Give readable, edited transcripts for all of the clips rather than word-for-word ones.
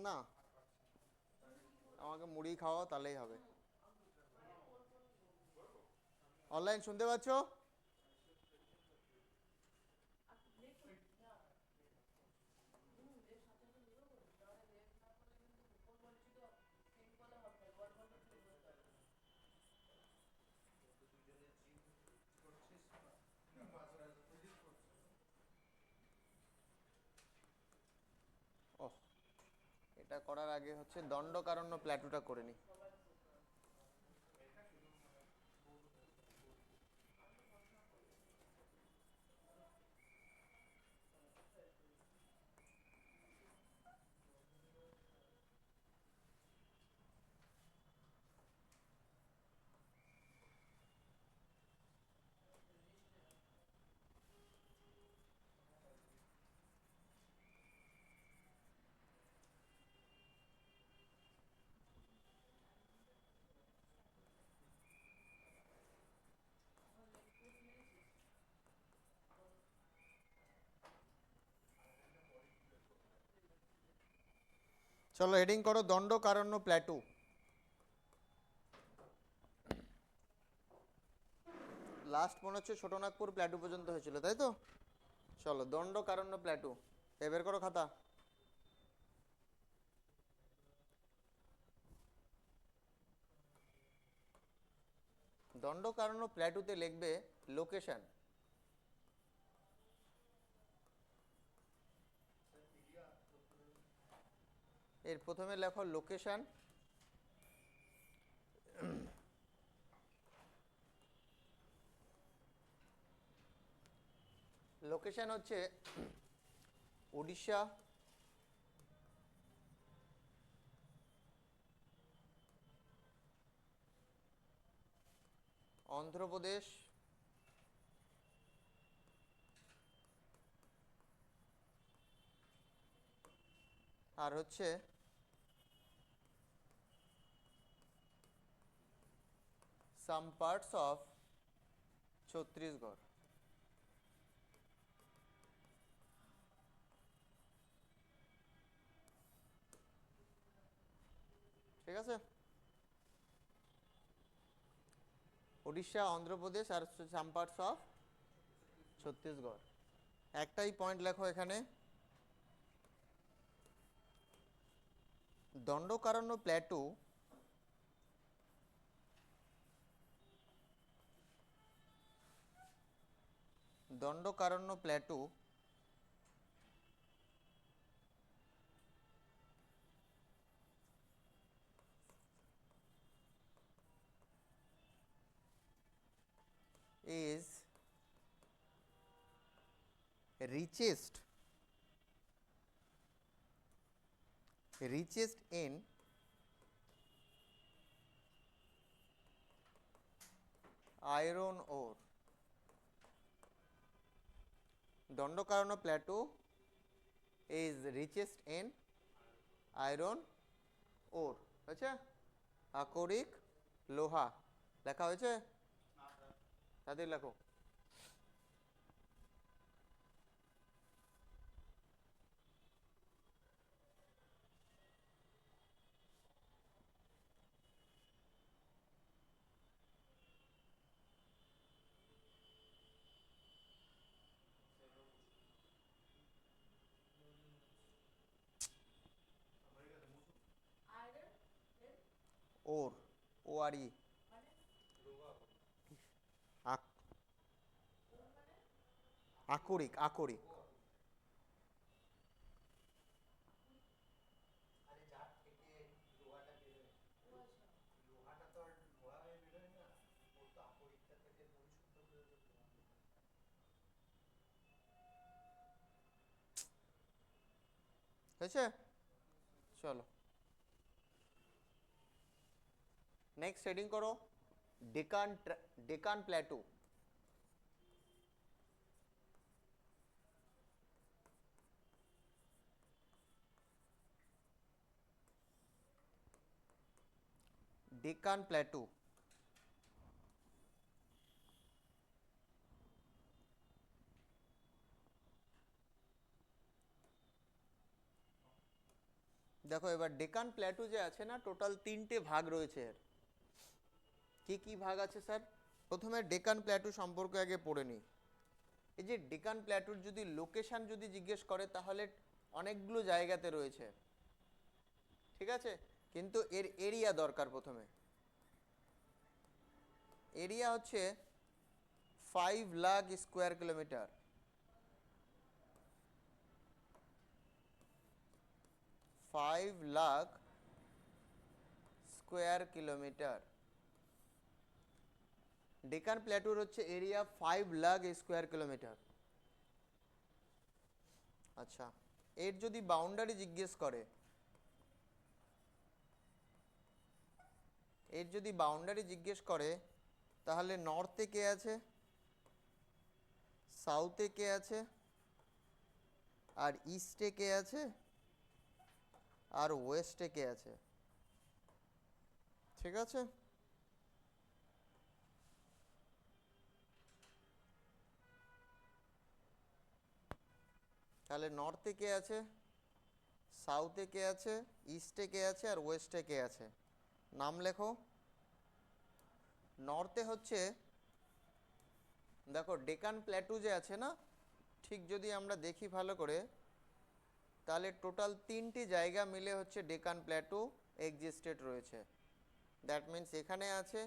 না, আমাকে মুড়ি খাওয়াও তাহলেই হবে। অনলাইন শুনতে পাচ্ছ? ওহ, এটা করার আগে হচ্ছে দণ্ডকারণ্য প্ল্যাটুটা করে নি। চলো হেডিং করো দণ্ডকারণ্য প্ল্যাটু। লাস্ট মনে হচ্ছে ছোটনাগপুর প্ল্যাটু পর্যন্ত হয়েছিল, তাই তো? চলো দণ্ডকারণ্য প্ল্যাটু, এ বের করো খাতা। দণ্ডকারণ্য প্ল্যাটুতে লিখবে লোকেশন। এর প্রথমে লেখো লোকেশন। লোকেশন হচ্ছে উড়িষ্যা, অন্ধ্রপ্রদেশ, আর হচ্ছে সাম পার্টস অফ ছত্তিশগড়। ঠিক আছে? উড়িষ্যা, অন্ধ্রপ্রদেশ আর সাম পার্টস অফ ছত্তিশগড়। একটাই পয়েন্ট লেখো এখানে, Dandakaranya plateau Dandakaranya plateau is richest in iron ore. Dandakaranya plateau is richest in iron ore, হয়েছে? আকরিক লোহা লেখা হয়েছে? তাদের লেখো। ওর, ও আর ই, আকরিক আকরিক। হয়েছে? চলো নেক্সট হেডিং করো ডেকান ডেকান প্ল্যাটু। ডেকান প্ল্যাটু দেখো এবার ডেকান প্ল্যাটু যে আছে না, টোটাল 3টে ভাগ রয়েছে এর। কি কি ভাগ আছে স্যার? প্রথমে ডেকান প্ল্যাটু সম্পর্কে আগে পড়ে নিই। এই যে ডেকান প্ল্যাটুর যদি লোকেশন যদি জিজ্ঞেস করে তাহলে অনেকগুলো জায়গাতে রয়েছে, ঠিক আছে, কিন্তু এর এরিয়া দরকার। প্রথমে এরিয়া হচ্ছে 5,00,000 square kilometre. 5,00,000 square kilometre. Deccan প্ল্যাটুর হচ্ছে এরিয়া 5,00,000 স্কোয়ার কিলোমিটার। আচ্ছা, এর যদি বাউন্ডারি জিজ্ঞেস করে, এর যদি বাউন্ডারি জিজ্ঞেস করে তাহলে নর্থে কে আছে, সাউথে কে আছে, আর ইস্টে কে আছে, আর ওয়েস্টে কে আছে, ঠিক আছে। তাহলে নর্থে কে আছে, সাউথে কে আছে, ইস্টে কে আছে, আর ওয়েস্টে কে আছে। নাম লেখো। নর্থে হচ্ছে, দেখো ডেকান প্ল্যাটু যে আছে না, ঠিক যদি আমরা দেখি ভালো করে, তাহলে টোটাল 3টি জায়গা মিলে হচ্ছে ডেকান প্ল্যাটু এক্সিস্টেড রয়েছে। দ্যাট মিন্স এখানে আছে,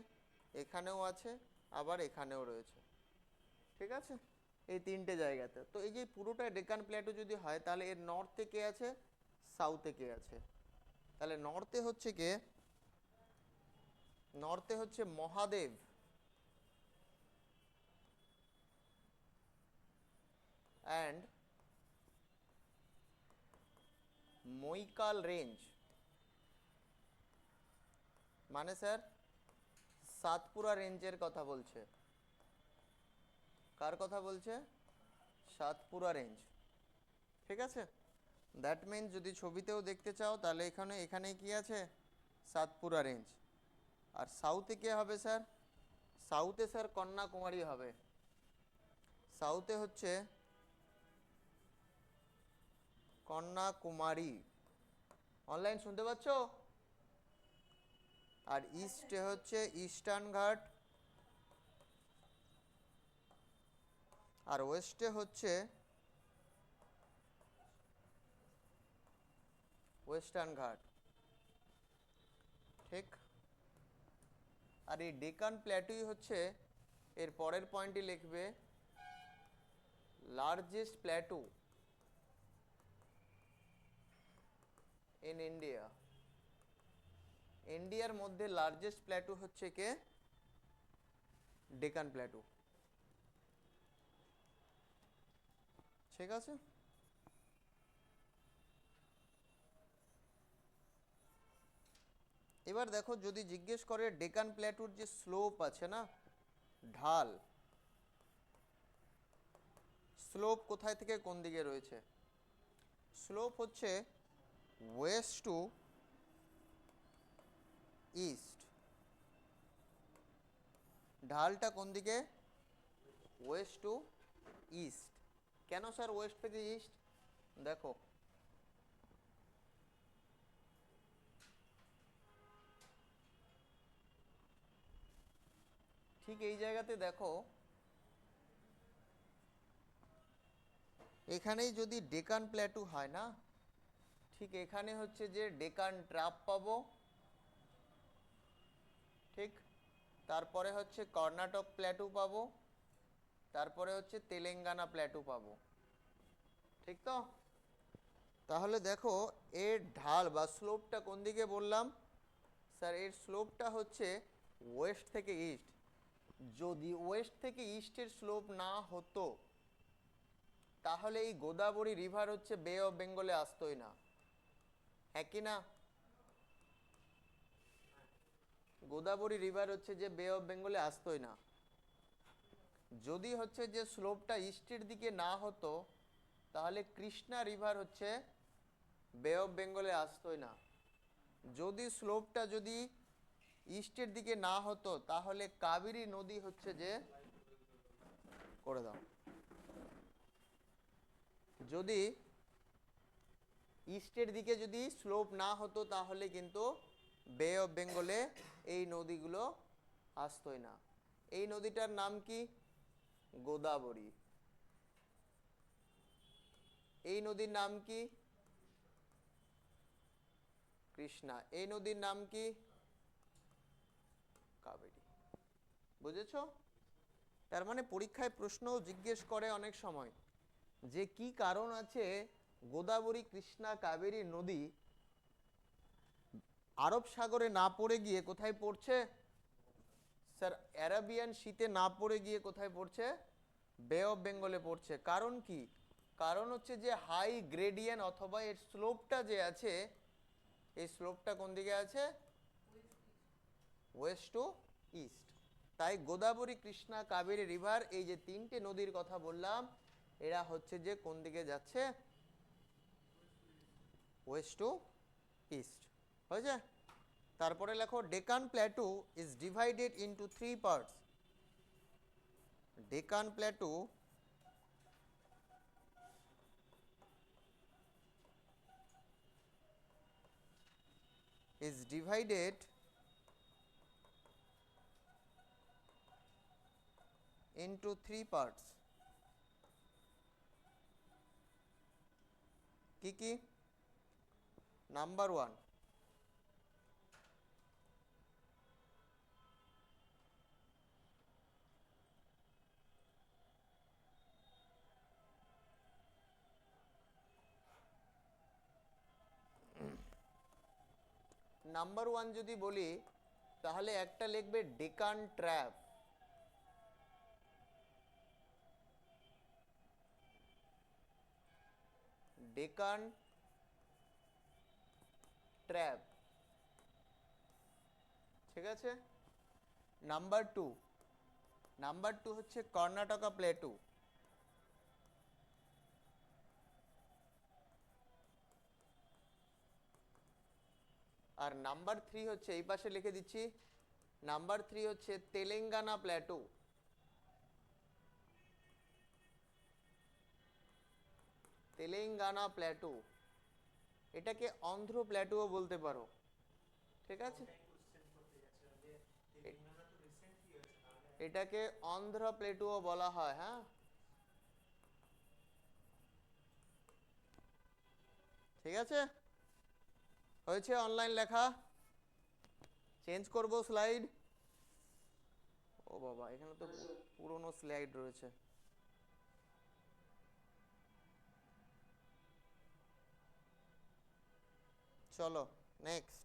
এখানেও আছে, আবার এখানেও রয়েছে, ঠিক আছে, এই 3টে জায়গাতে। তো এই যে পুরোটা ডেকান প্ল্যাটু যদি হয় তাহলে এর নর্থে কে আছে, সাউথে কে আছে। তাহলে নর্থে হচ্ছে কে, নর্থে হচ্ছে মহাদেব অ্যান্ড মৈকাল রেঞ্জ। মানে স্যার সাতপুরা রেঞ্জের কথা বলছে। কার কথা বলছে? সাতপুরা রেঞ্জ, ঠিক আছে। দ্যাট মিন্স যদি ছবিতেও দেখতে চাও তাহলে এখানে এখানে কি আছে, সাতপুরা রেঞ্জ। আর সাউথে কে হবে স্যার? সাউথে স্যার কন্যাকুমারী হবে। সাউথে হচ্ছে কন্যাকুমারী। অনলাইন শুনতে পাচ্ছ? আর ইস্টে হচ্ছে ইস্টার্ন ঘাট, আর ওয়েস্টে হচ্ছে ওয়েস্টার্ন ঘাট, ঠিক। আর এই ডেকান প্ল্যাটুই হচ্ছে, এর পরের পয়েন্টই লিখবে, লার্জেস্ট প্ল্যাটু ইন ইন্ডিয়া। ইন্ডিয়ার মধ্যে লার্জেস্ট প্ল্যাটু হচ্ছে কে? ডেকান প্ল্যাটু, ঠিক আছে। এবার দেখো যদি জিজ্ঞেস করে ডেকান প্ল্যাটুর যে স্লোপ আছে না, ঢাল, স্লোপ কোথায় থেকে কোন দিকে রয়েছে? স্লোপ হচ্ছে ওয়েস্ট টু ইস্ট। ঢালটা কোন দিকে? West to east. কেন স্যার ওয়েস্ট থেকে ইস্ট? দেখো ঠিক এই জায়গাতে দেখো, এখানেই যদি ডেকান প্ল্যাটু হয় না, ঠিক এখানে হচ্ছে যে ডেকান ট্রাপ পাবো, ঠিক। তারপরে হচ্ছে কর্ণাটক প্ল্যাটু পাবো, তারপরে হচ্ছে তেলেঙ্গানা প্ল্যাটু পাবো, ঠিক তো। তাহলে দেখো এর ঢাল বা স্লোপটা কোন দিকে বললাম? স্যার এর স্লোপটা হচ্ছে ওয়েস্ট থেকে ইস্ট। যদি ওয়েস্ট থেকে ইস্টের স্লোপ না হতো তাহলে এই গোদাবরী রিভার হচ্ছে বে অফ বেঙ্গলে আসতোই না, হ্যাঁ কি না? গোদাবরী রিভার হচ্ছে যে বে অফ বেঙ্গলে আসতোই না। যদি হচ্ছে যে স্লোপটা ইস্টের দিকে না হতো তাহলে কৃষ্ণা রিভার হচ্ছে বে অফ বেঙ্গলে আসতোই না। যদি স্লোপটা যদি ইস্টের দিকে না হতো তাহলে কাবেরী নদী হচ্ছে যে, করে দাও, যদি ইস্টের দিকে যদি স্লোপ না হতো তাহলে কিন্তু বে অফ বেঙ্গলে এই নদীগুলো আসতোই না। এই নদীটার নাম কি? গোদাবরী। এই নদীর নাম কি? কৃষ্ণা। এই নদীর নাম কি? কাবেরী। বুঝেছো? তার মানে পরীক্ষায় প্রশ্ন জিজ্ঞেস করে অনেক সময় যে কি কারণ আছে গোদাবরী কৃষ্ণা কাবেরী নদী আরব সাগরে না পড়ে গিয়ে কোথায় পড়ছে? স্যার অ্যারাবিয়ান সিতে না পড়ে গিয়ে কোথায় পড়ছে? বে অফ বেঙ্গলে পড়ছে। কারণ কি? কারণ হচ্ছে যে হাই গ্রেডিয়েন্ট অথবা এর স্লোপটা যে আছে, এই স্লোপটা কোন দিকে আছে? West to east. তাই গোদাবরী কৃষ্ণা কাবেরী রিভার এই যে তিনটে নদীর কথা বললাম এরা হচ্ছে যে কোন দিকে যাচ্ছে? West to east. হয়েছে? তারপরে লেখো Deccan plateau is divided into 3 parts. Deccan plateau is divided into 3 parts. কি কি? নাম্বার 1, নাম্বার 1 যদি বলি তাহলে একটা লিখবে ডেকান ট্র্যাপ। ডেকান ট্র্যাপ। ঠিক আছে? নাম্বার 2, নাম্বার 2 হচ্ছে কর্ণাটকা প্লেটু। আর নাম্বার 3 হচ্ছে এই পাশে লিখে দিচ্ছি, নাম্বার 3 হচ্ছে তেলেঙ্গানা প্ল্যাটু। তেলেঙ্গানা প্ল্যাটু, এটাকে অন্ধ্র প্ল্যাটুও বলতে পারো। ঠিক আছে? এটাকে অন্ধ্র প্লেটুও বলা হয়। হ্যাঁ, ঠিক আছে? হয়েছে অনলাইন লেখা? চেঞ্জ করব স্লাইড। ও বাবা, এখানে তো পুরনো স্লাইড রয়েছে। চলো নেক্সট।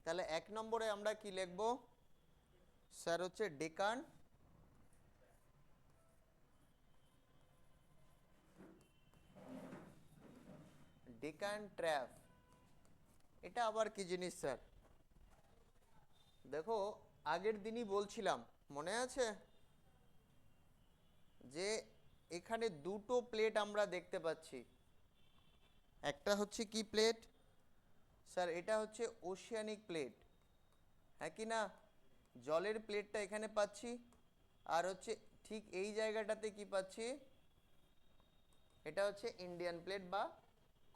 তাহলে 1 নম্বরে আমরা কি লিখব? স্যার হচ্ছে ডেকান ডেকান ট্র্যাপ। এটা আবার কি জিনিস স্যার? দেখো আগের দিনই বলছিলাম, মনে আছে যে এখানে দুটো প্লেট আমরা দেখতে পাচ্ছি। একটা হচ্ছে কি প্লেট? স্যার এটা হচ্ছে ওশিয়ানিক প্লেট, হ্যাঁ কি না? জলের প্লেটটা এখানে পাচ্ছি, আর হচ্ছে ঠিক এই জায়গাটাতে কি পাচ্ছি? এটা হচ্ছে ইন্ডিয়ান প্লেট বা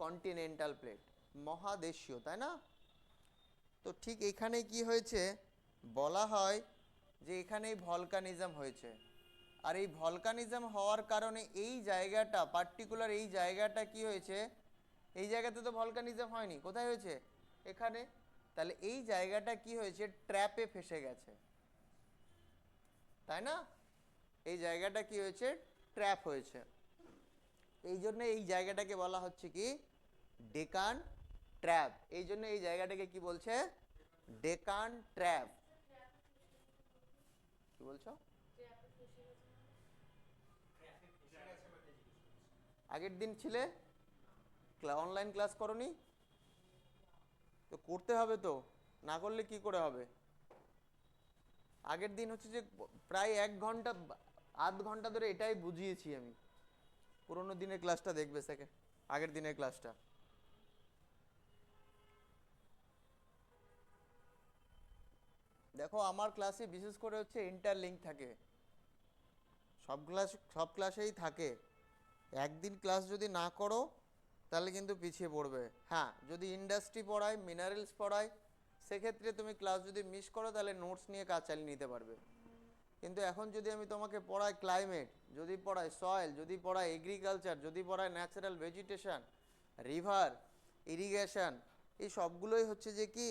কন্টিনেন্টাল প্লেট, মহাদেশীয়, তাই না? তো ঠিক এখানে কি হয়েছে বলা হয় যে এখানে ভলকানিজম হয়েছে। আর এই ভলকানিজম হওয়ার কারণে এই জায়গাটা পার্টিকুলার এই জায়গাটা কি হয়েছে? এই জায়গাতে তো ভলকানিজম হয়নি, কোথায় হয়েছে? এখানে। তাহলে এই জায়গাটা কি হয়েছে? ট্র্যাপে ফেসে গেছে, তাই না? এই জায়গাটা কি হয়েছে? ট্র্যাপ হয়েছে। এই জন্য এই জায়গাটাকে বলা হচ্ছে কি? ডেকান ট্র্যাপ। এই জন্য এই জায়গাটাকে কি বলছে? ডেকান ট্র্যাপ। কি বলছো? আগের দিন ছিলে অনলাইন ক্লাস করনি তো? করতে হবে তো, না করলে কি করে হবে? আগের দিন হচ্ছে যে প্রায় 1 ঘন্টা আধ ঘন্টা ধরে এটাই বুঝিয়েছি আমি। পুরোনো দিনের ক্লাসটা দেখবে, সেকেন্ড আগের দিনের ক্লাসটা। দেখো আমার ক্লাসে বিশেষ করে হচ্ছে ইন্টারলিঙ্ক থাকে, সব ক্লাসেই থাকে। একদিন ক্লাস যদি না করো তাহলে কিন্তু পিছিয়ে পড়বে। হ্যাঁ, যদি ইন্ডাস্ট্রি পড়ায়, মিনারেলস পড়ায়, সেক্ষেত্রে তুমি ক্লাস যদি মিস করো তাহলে নোটস নিয়ে কাজ চালিয়ে নিতে পারবে। কিন্তু এখন যদি আমি তোমাকে পড়াই ক্লাইমেট, যদি পড়াই সয়েল, যদি পড়াই এগ্রিকালচার, যদি পড়াই ন্যাচারাল ভেজিটেশন, রিভার, ইরিগেশন, এই সবগুলোই হচ্ছে যে কি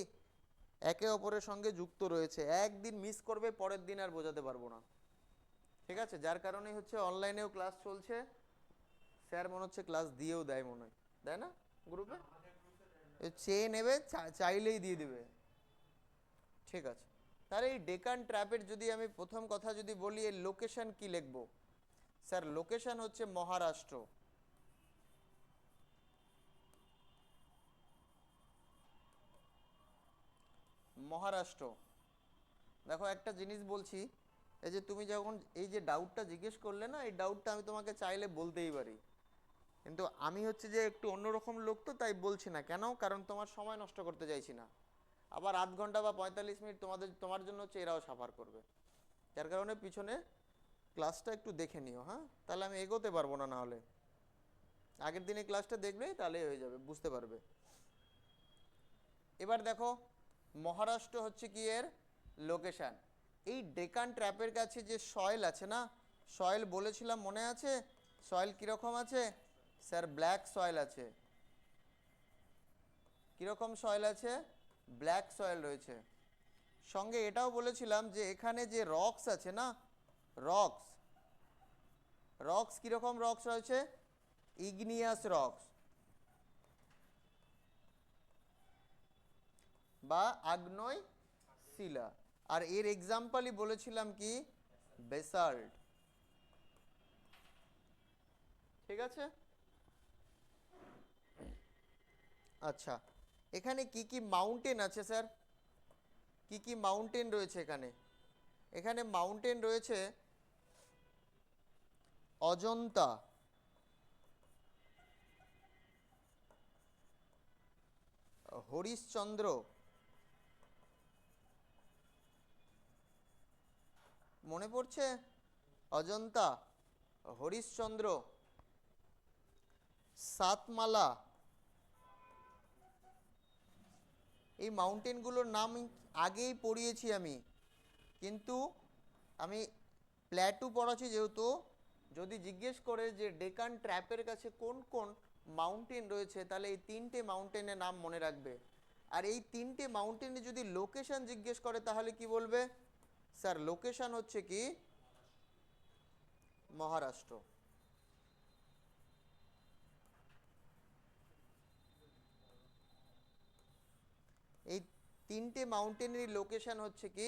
একে অপরের সঙ্গে যুক্ত রয়েছে। একদিন মিস করবে, পরের দিন আর বোঝাতে পারবো না। ঠিক আছে, যার কারণেই হচ্ছে অনলাইনেও ক্লাস চলছে। স্যার মনে হচ্ছে ক্লাস দিয়েও দেয়, মনে হয় দেয় না গ্রুপে, চেয়ে নেবে, চাইলেই দিয়ে দেবে। ঠিক আছে, তাহলে এই ডেকান ট্র্যাপের যদি আমি প্রথম কথা যদি বলি, এর লোকেশন কি লিখবো? স্যার লোকেশন হচ্ছে মহারাষ্ট্র। মহারাষ্ট্র। দেখো একটা জিনিস বলছি, এই যে তুমি যখন এই যে ডাউটটা জিজ্ঞেস করলে না, এই ডাউটটা আমি তোমাকে চাইলে বলতেই পারি, কিন্তু আমি হচ্ছে যে একটু অন্যরকম লোক, তো তাই বলছি না। কেন? কারণ তোমার সময় নষ্ট করতে চাইছি না। আবার আধ ঘন্টা বা 45 মিনিট তোমার জন্য হচ্ছে এরাও সাফার করবে। যার কারণে পিছনে ক্লাসটা একটু দেখে নিও। হ্যাঁ, তাহলে আমি এগোতে পারবো না, নাহলে আগের দিনে ক্লাসটা দেখবে তাহলে হয়ে যাবে, বুঝতে পারবে। এবার দেখো, মহারাষ্ট্র হচ্ছে কি এর লোকেশন। এই ডেকান ট্র্যাপের কাছে যে সয়েল আছে না, সয়েল বলেছিলাম মনে আছে? সয়েল কীরকম আছে? স্যার ব্ল্যাক সয়েল আছে। কীরকম সয়েল আছে? ব্ল্যাক সয়েল রয়েছে। সঙ্গে এটাও বলেছিলাম যে এখানে যে রক্স আছে না, রক্স, রক্স কীরকম রক্স রয়েছে? ইগনিয়াস রক্স বা আগ্নেয় শিলা। আর এর এক্সাম্পলই বলেছিলাম কি? বেসাল্ট। ঠিক আছে, আচ্ছা। এখানে কি কি মাউন্টেন আছে স্যার? কি কি মাউন্টেন রয়েছে এখানে? এখানে মাউন্টেন রয়েছে অজন্তা, হরিশ্চন্দ্র, মনে পড়ছে? অজন্তা, হরিশ্চন্দ্র, সাতমালা। এই মাউন্টেনগুলোর নাম আগেই পড়িয়েছি আমি, কিন্তু আমি প্ল্যাটু পড়াচ্ছি যেহেতু, যদি জিজ্ঞেস করে যে ডেকান ট্র্যাপের কাছে কোন কোন মাউন্টেন রয়েছে, তাহলে এই তিনটে মাউন্টেনের নাম মনে রাখবে। আর এই তিনটে মাউন্টেনে যদি লোকেশন জিজ্ঞেস করে তাহলে কি বলবে? স্যার লোকেশন হচ্ছে কি মহারাষ্ট্র। এই তিনটে মাউন্টেনের লোকেশন হচ্ছে কি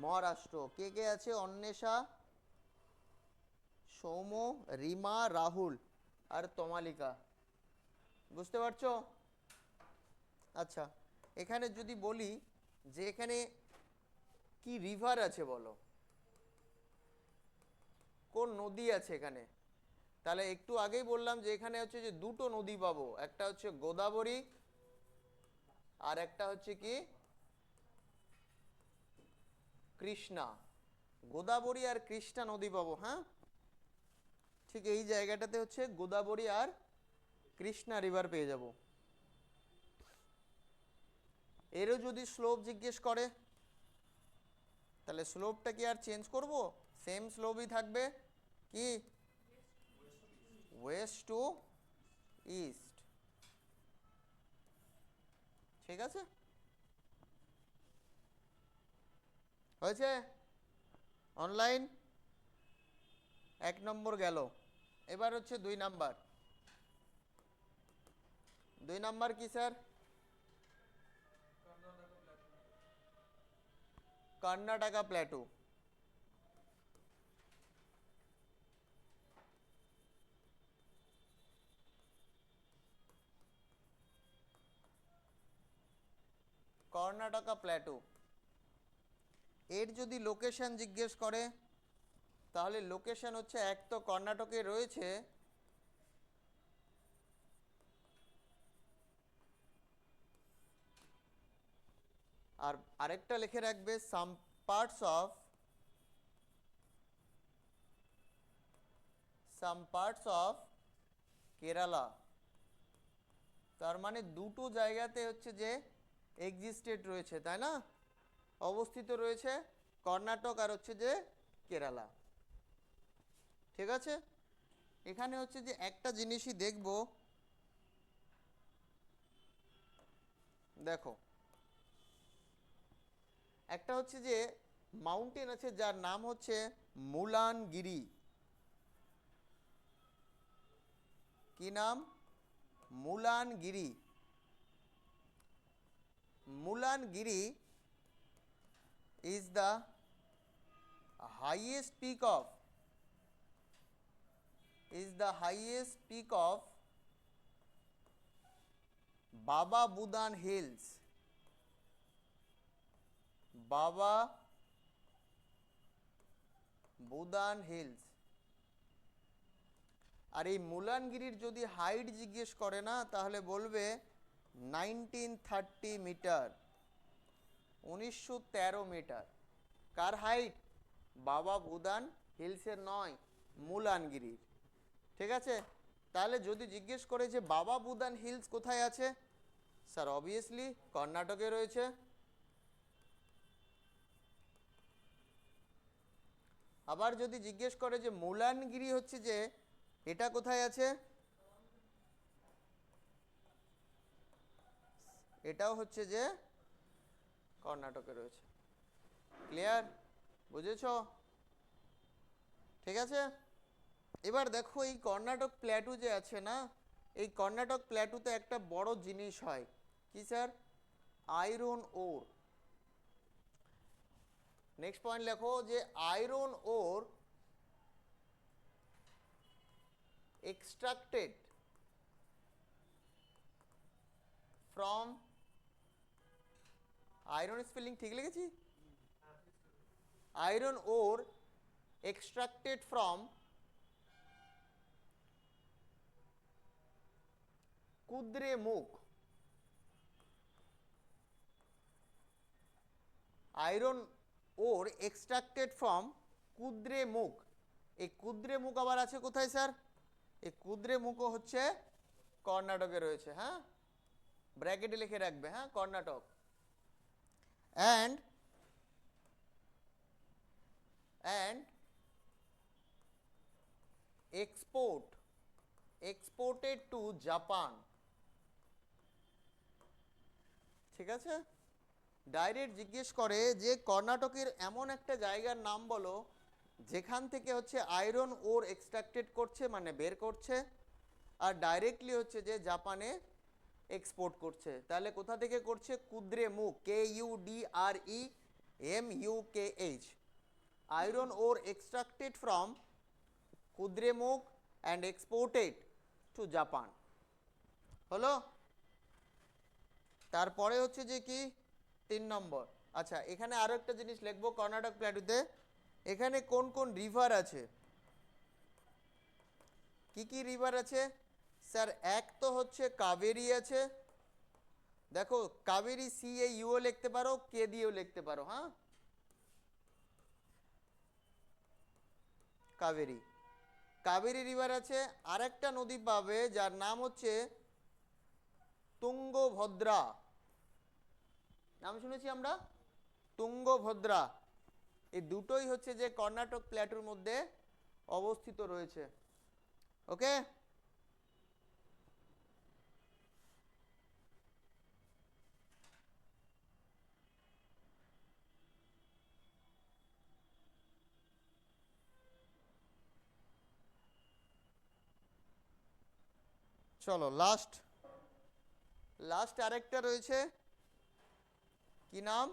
মহারাষ্ট্র। কে কে আছে? অন্বেষা, সৌম্য, রিমা, রাহুল আর তমালিকা। বুঝতে পারছো? আচ্ছা, এখানে যদি বলি যে এখানে কি রিভার আছে বলো, কোন নদী আছে এখানে? তাহলে একটু আগেই বললাম যে এখানে হচ্ছে যে দুটো নদী পাবো, একটা হচ্ছে গোদাবরী আর একটা হচ্ছে কি কৃষ্ণা। গোদাবরী আর কৃষ্ণা নদী পাবো। হ্যাঁ, ঠিক এই জায়গাটাতে হচ্ছে গোদাবরী আর কৃষ্ণা রিভার পেয়ে যাব। এরও যদি স্লোপ জিজ্ঞেস করে তাহলে স্লোপটা কি আর চেঞ্জ করব? সেম স্লোপই থাকবে। কি? West to east. ঠিক আছে, হয়েছে? অনলাইন 1 নম্বর গেল। এবার হচ্ছে 2 নাম্বার। 2 নাম্বার কি sir? Karnataka plateau. Karnataka plateau, এর যদি লোকেশন জিজ্ঞেস করে তাহলে লোকেশন হচ্ছে, এক তো কর্ণাটকে রয়েছে, আর আরেকটা লিখে রাখবে সাম সাম পার্টস অফ কেরালা। তার মানে দুটো জায়গাতে হচ্ছে যে এক্সিস্টেড রয়েছে, তাই না, অবস্থিত রয়েছে, কর্ণাটক আর হচ্ছে যে কেরালা। ঠিক আছে, এখানে হচ্ছে যে একটা জিনিসই দেখব, দেখো একটা হচ্ছে যে মাউন্টেন আছে যার নাম হচ্ছে মুলানগিরি। কি নাম? Mullayanagiri. Mullayanagiri is the highest peak of Baba Budan Hills. Baba Budan Hills। আর এই মুলানগিরির যদি হাইট জিজ্ঞেস করে না তাহলে বলবে 1930 মিটার, 1913 মিটার। কার হাইট? বাবা বুদান হিলসের নয়, মুলানগিরির। ঠিক আছে, তাহলে যদি জিজ্ঞেস করে যে বাবা বুদান হিলস কোথায় আছে, স্যার অবভিয়াসলি কর্ণাটকে রয়েছে। আবার যদি জিজ্ঞেস করে যে মুলানগিরি হচ্ছে যে এটা কোথায় আছে, এটাও হচ্ছে যে কর্ণাটকে রয়েছে। ক্লিয়ার? বুঝেছো? ঠিক আছে, এবার দেখো এই কর্ণাটক প্ল্যাটু যে আছে না, এই কর্ণাটক প্ল্যাটুতে একটা বড় জিনিস হয় কি স্যার? আয়রন ওর। নেক্সট পয়েন্ট লেখো যে iron or extracted from, iron spelling ঠিক লিখেছি? Iron or extracted from Kudremukh. Iron or extracted from Kudremukh. এই কুদ্রেমুখ আবার আছে কোথায় স্যার? এই কুদ্রেমুখও হচ্ছে কর্ণাটকে রয়েছে। হ্যাঁ, ব্র্যাকেটে লিখে রাখবে, হ্যাঁ, Karnataka. and exported to Japan. ঠিক আছে, ডাইরেক্ট জিজ্ঞেস করে যে কর্ণাটকের এমন একটা জায়গার নাম বলো যেখান থেকে হচ্ছে আয়রন ওর এক্সট্রাক্টেড করছে, মানে বের করছে, আর ডাইরেক্টলি হচ্ছে যে জাপানে এক্সপোর্ট করছে। তাহলে কোথা থেকে করছে? Kudremukh, KUDREMUKH। Iron or extracted from Kudremukh and exported two Japan. হলো? তারপরে হচ্ছে যে কি 3 নম্বর। আচ্ছা, এখানে আরো একটা জিনিস লিখবো কর্ণাটক প্ল্যাটুতে, এখানে কোন কোন রিভার আছে, কি কি রিভার আছে স্যার? এক তো হচ্ছে কাবেরী আছে, দেখো কাবেরী CAUও লিখতে পারো, কে দিয়েও লিখতে পারো। হ্যাঁ, কাবেরী, কাবেরী রিভার আছে। আরেকটা নদী পাবে যার নাম হচ্ছে তুঙ্গভদ্রা। নাম শুনেছি আমরা, তুঙ্গভদ্রা। এই দুটোই হচ্ছে যে কর্ণাটক প্ল্যাটুর মধ্যে অবস্থিত রয়েছে। ওকে, চলো লাস্ট আরেকটা রয়েছে, কি নাম?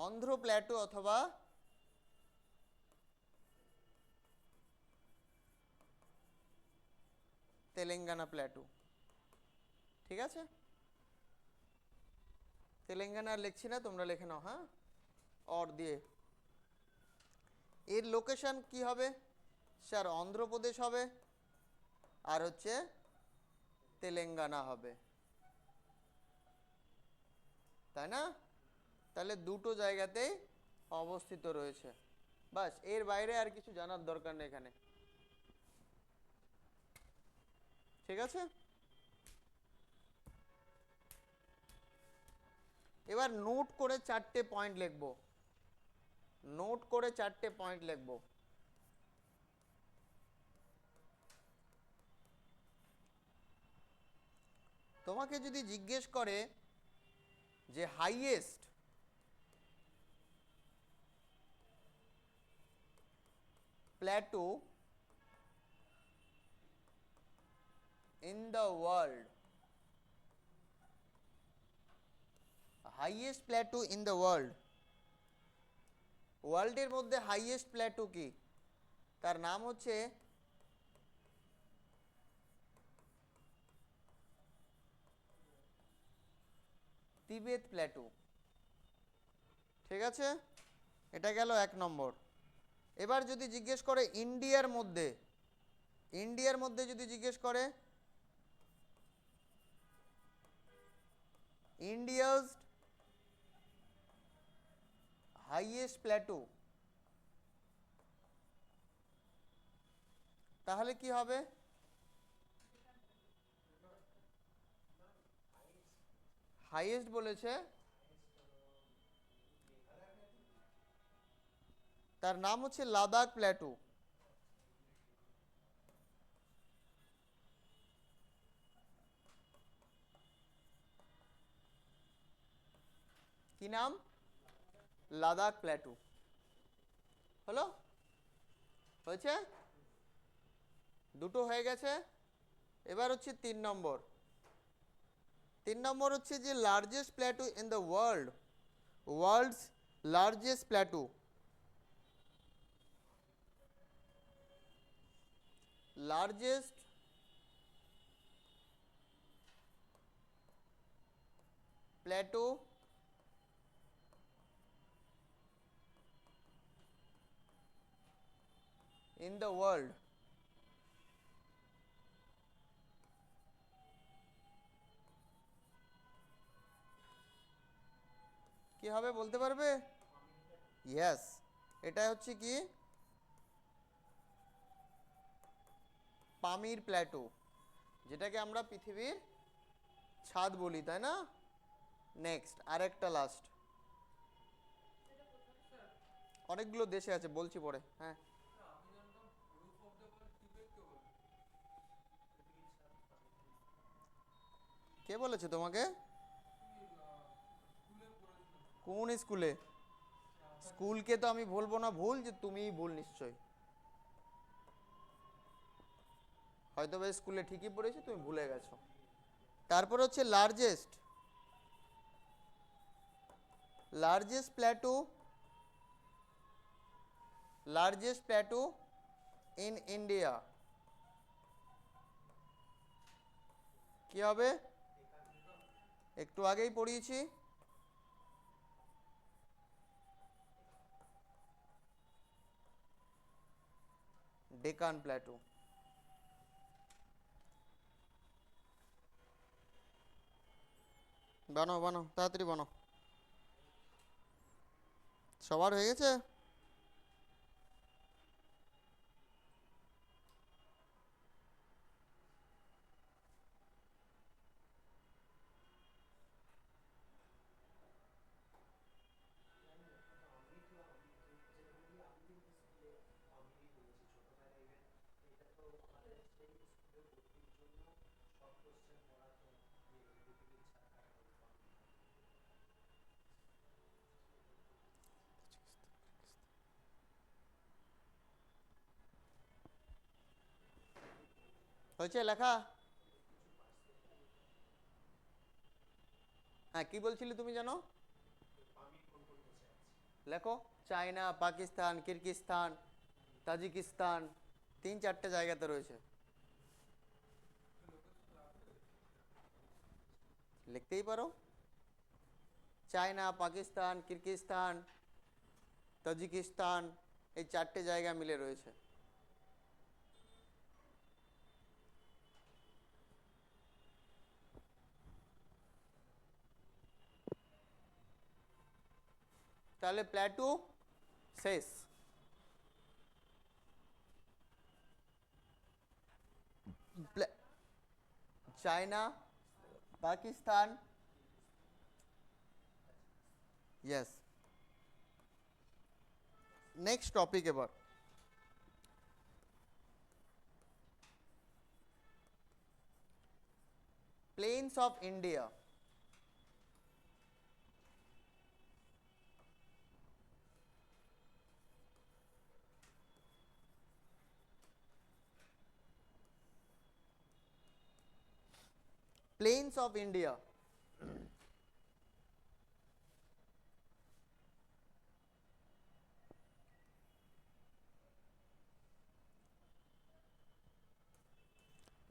অন্ধ্র প্ল্যাটু অথবা তেলেঙ্গানা প্ল্যাটু। ঠিক আছে, তেলেঙ্গানা লিখছি না, তোমরা লিখে নাও। হ্যাঁ, অর দিয়ে। এর লোকেশন কি হবে স্যার? অন্ধ্রপ্রদেশ হবে। আর হচ্ছে তেলেঙ্গানা হবে, তাই না? তাহলে দুটো জায়গাতেই অবস্থিত রয়েছে। বাস, এর বাইরে আর কিছু জানার দরকার নেই এখানে। ঠিক আছে, এবার নোট করে 4টে পয়েন্ট লিখবো। নোট করে 4টে পয়েন্ট লিখবো। তোমাকে যদি জিজ্ঞেস করে যে highest Plato in the world, highest Plato in the world, ওয়ার্ল্ডের মধ্যে হাইয়েস্ট প্ল্যাটো কি? তার নাম হচ্ছে তিবেত প্ল্যাটো। ঠিক আছে, এটা গেল 1 নম্বর। এবার যদি জিজ্ঞেস করে ইন্ডিয়ার মধ্যে, ইন্ডিয়ার মধ্যে যদি জিজ্ঞেস করে ইন্ডিয়াস হাইয়েস্ট প্ল্যাটো, তাহলে কি হবে? হাইয়েস্ট বলেছে, তার নাম হচ্ছে লাদাখ প্ল্যাটো। কি নাম? লাদাখ প্ল্যাটো। হলো? হয়েছে? দুটো হয়ে গেছে। এবার হচ্ছে 3 নম্বর। 3 নম্বর হচ্ছে যে largest plateau in the world, world's largest plateau, largest plateau in the world. কি হবে বলতে পারবে? ইয়েস, এটা হচ্ছে কি পামির প্ল্যাটো, যেটাকে আমরা পৃথিবীর ছাদ বলি, তাই না? নেক্সট আরেকটা লাস্ট, অনেকগুলো দেশে আছে, বলছি পরে। হ্যাঁ, কে বলেছে তোমাকে? কোন স্কুলে? স্কুলকে তো আমি বলবো না ভুল, যে তুমিই ভুল নিশ্চয়ই। হয়তো বা স্কুলে ঠিকই পড়েছে, তুমি ভুলে গেছো। তারপর হচ্ছে largest, largest plateau, largest plateau in India কি হবে? একটু আগেই পড়িয়েছি, ডেকান প্ল্যাটো। বানাও বানাও, তাড়াতাড়ি বানাও। সবার হয়ে গেছে? হয়েছে লেখা? হ্যাঁ, কি বলছিলে তুমি জানো? লেখো। চায়না, পাকিস্তান, কিরগিজস্তান, তাজিকিস্তান, 3-4টে জায়গাতে রয়েছে। লিখতেই পারো, চায়না, পাকিস্তান, কিরগিজস্তান, তাজিকিস্তান, এই 4টে জায়গা মিলে রয়েছে। তাহলে প্ল্যাটু শেষ। China, Pakistan, yes. Next topic এবার, plains of India. Plains of India,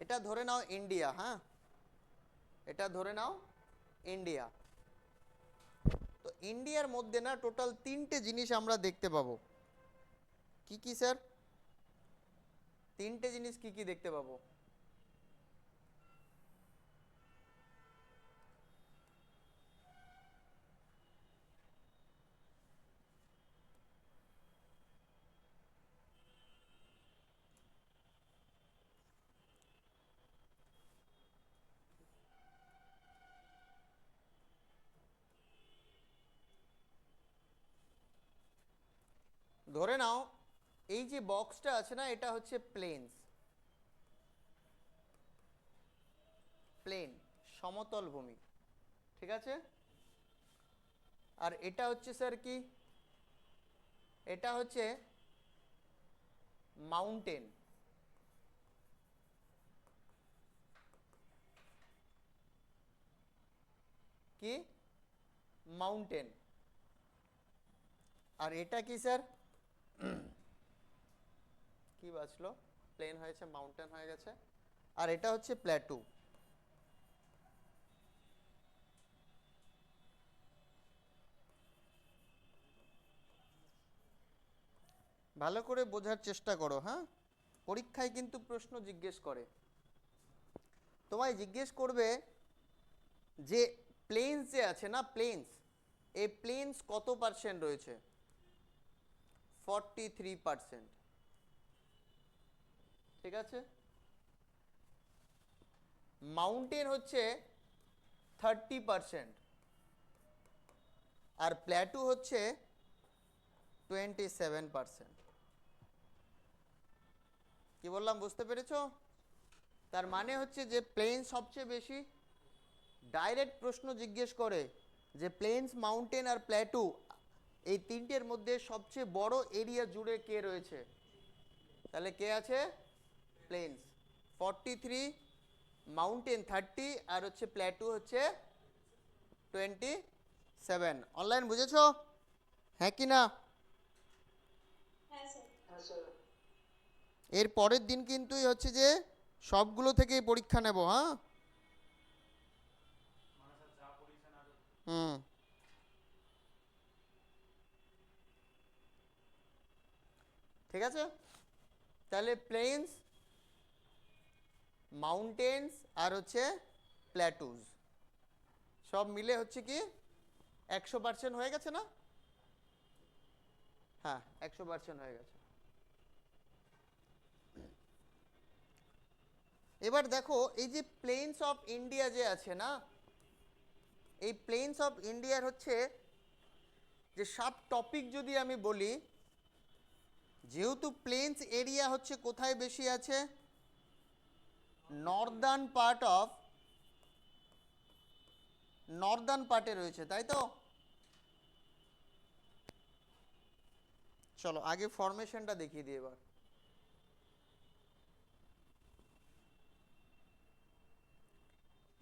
এটা ধরে নাও ইন্ডিয়া, হ্যাঁ এটা ধরে নাও ইন্ডিয়া। তো ইন্ডিয়ার মধ্যে না টোটাল 3টে জিনিস আমরা দেখতে পাবো। কি কি স্যার? 3টে জিনিস কি কি দেখতে পাবো? ধরে নাও এই যে বক্সটা আছে না, এটা হচ্ছে প্লেনস, প্লেন সমতল ভূমি, ঠিক আছে। আর এটা হচ্ছে স্যার কি? এটা হচ্ছে মাউন্টেন, কি মাউন্টেন। আর এটা কি স্যার? কি বাঁচলো? প্লেন হয়েছে মাউন্টেন হয়ে গেছে। আর এটা হচ্ছে প্ল্যাটু। ভালো করে বোঝার চেষ্টা করো, হ্যাঁ পরীক্ষায় কিন্তু প্রশ্ন জিজ্ঞেস করে, তোমায় জিজ্ঞেস করবে যে প্লেনস যে আছে না, প্লেনস, এই প্লেনস কত পার্সেন্ট রয়েছে? 43%, ঠিক আছে। মাউন্টেন হচ্ছে 30%, আর প্ল্যাটু হচ্ছে 27%। কি বললাম বুঝতে পেরেছো? তার মানে হচ্ছে যে প্লেন সবচেয়ে বেশি, ডাইরেক্ট প্রশ্ন জিজ্ঞেস করে যে প্লেনস, মাউন্টেন আর প্ল্যাটু এই তিনটের মধ্যে সবচেয়ে বড় এরিয়া জুড়ে কে রয়েছে? তাহলে কে আছে? প্লেনস 43, মাউন্টেন 30, আর হচ্ছে প্ল্যাটু হচ্ছে 27। অনলাইন বুঝেছো? হ্যাঁ কি না? এর পরের দিন কিন্তু হচ্ছে যে সবগুলো থেকেই পরীক্ষা নেব, হ্যাঁ। হুম, ঠিক আছে। তাহলে প্লেনস, মাউন্টেন্স আর হচ্ছে প্ল্যাটুজ সব মিলে হচ্ছে কি 100% হয়ে গেছে না? হ্যাঁ 100% হয়ে গেছে। এবার দেখো এই যে প্লেনস অফ ইন্ডিয়া যে আছে না, এই প্লেনস অফ ইন্ডিয়ার হচ্ছে যে সাব টপিক যদি আমি বলি, যেহেতু প্লেনস এরিয়া হচ্ছে কোথায় বেশি আছে? নর্দার্ন পার্টে রয়েছে, তাই তো। চলো আগে ফরমেশনটা দেখিয়ে দিই এবার।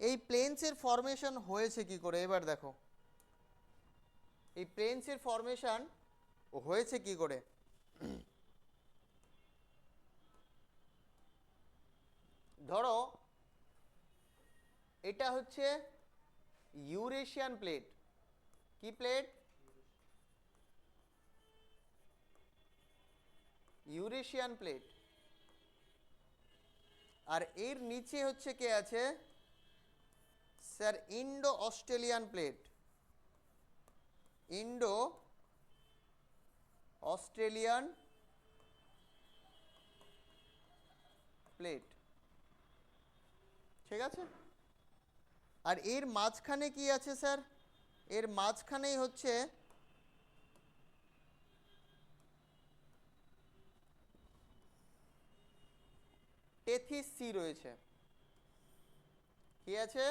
এই প্লেনসের ফরমেশন হয়েছে কি করে এবার দেখো, এই প্লেনসের ফরমেশন হয়েছে কি করে। ধরো এটা হচ্ছে ইউরেশিয়ান প্লেট। কি প্লেট? Eurasian plate. আর এর নিচে হচ্ছে কে আছে? Sir Indo Australian plate. Indo Australian plate. ঠিক আছে, আর এর মাঝখানে কি আছে স্যার? এর মাঝখানেই হচ্ছে টেথিস সি রয়েছে। কি আছে?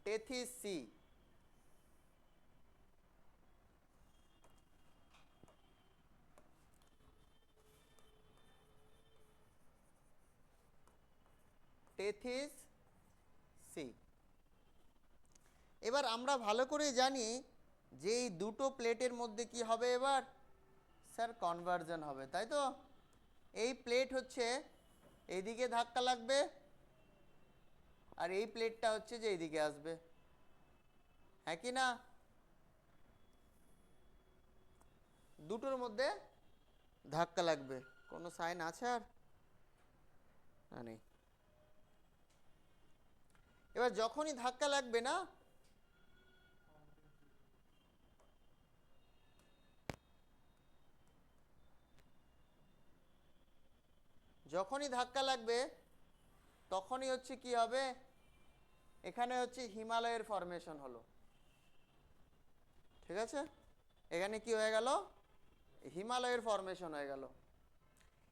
Tethys sea. Tethys sea. এবার আমরা ভালো করে জানি যে এই দুটো প্লেটের মধ্যে কি হবে এবার? স্যার কনভার্জন হবে, তাই তো? এই প্লেট হচ্ছে এইদিকে ধাক্কা লাগবে, আর এই প্লেটটা হচ্ছে যে এইদিকে আসবে, হ্যাঁ কি না? দুটোর মধ্যে ধাক্কা লাগবে। কোনো সাইন আছে আর? না, নেই। এবার যখনই ধাক্কা লাগবে না, যখনই ধাক্কা লাগবে তখনই হচ্ছে কি হবে? এখানে হচ্ছে হিমালয়ের ফরমেশন হলো। ঠিক আছে, এখানে কি হয়ে গেল? হিমালয়ের ফরমেশন হয়ে গেল।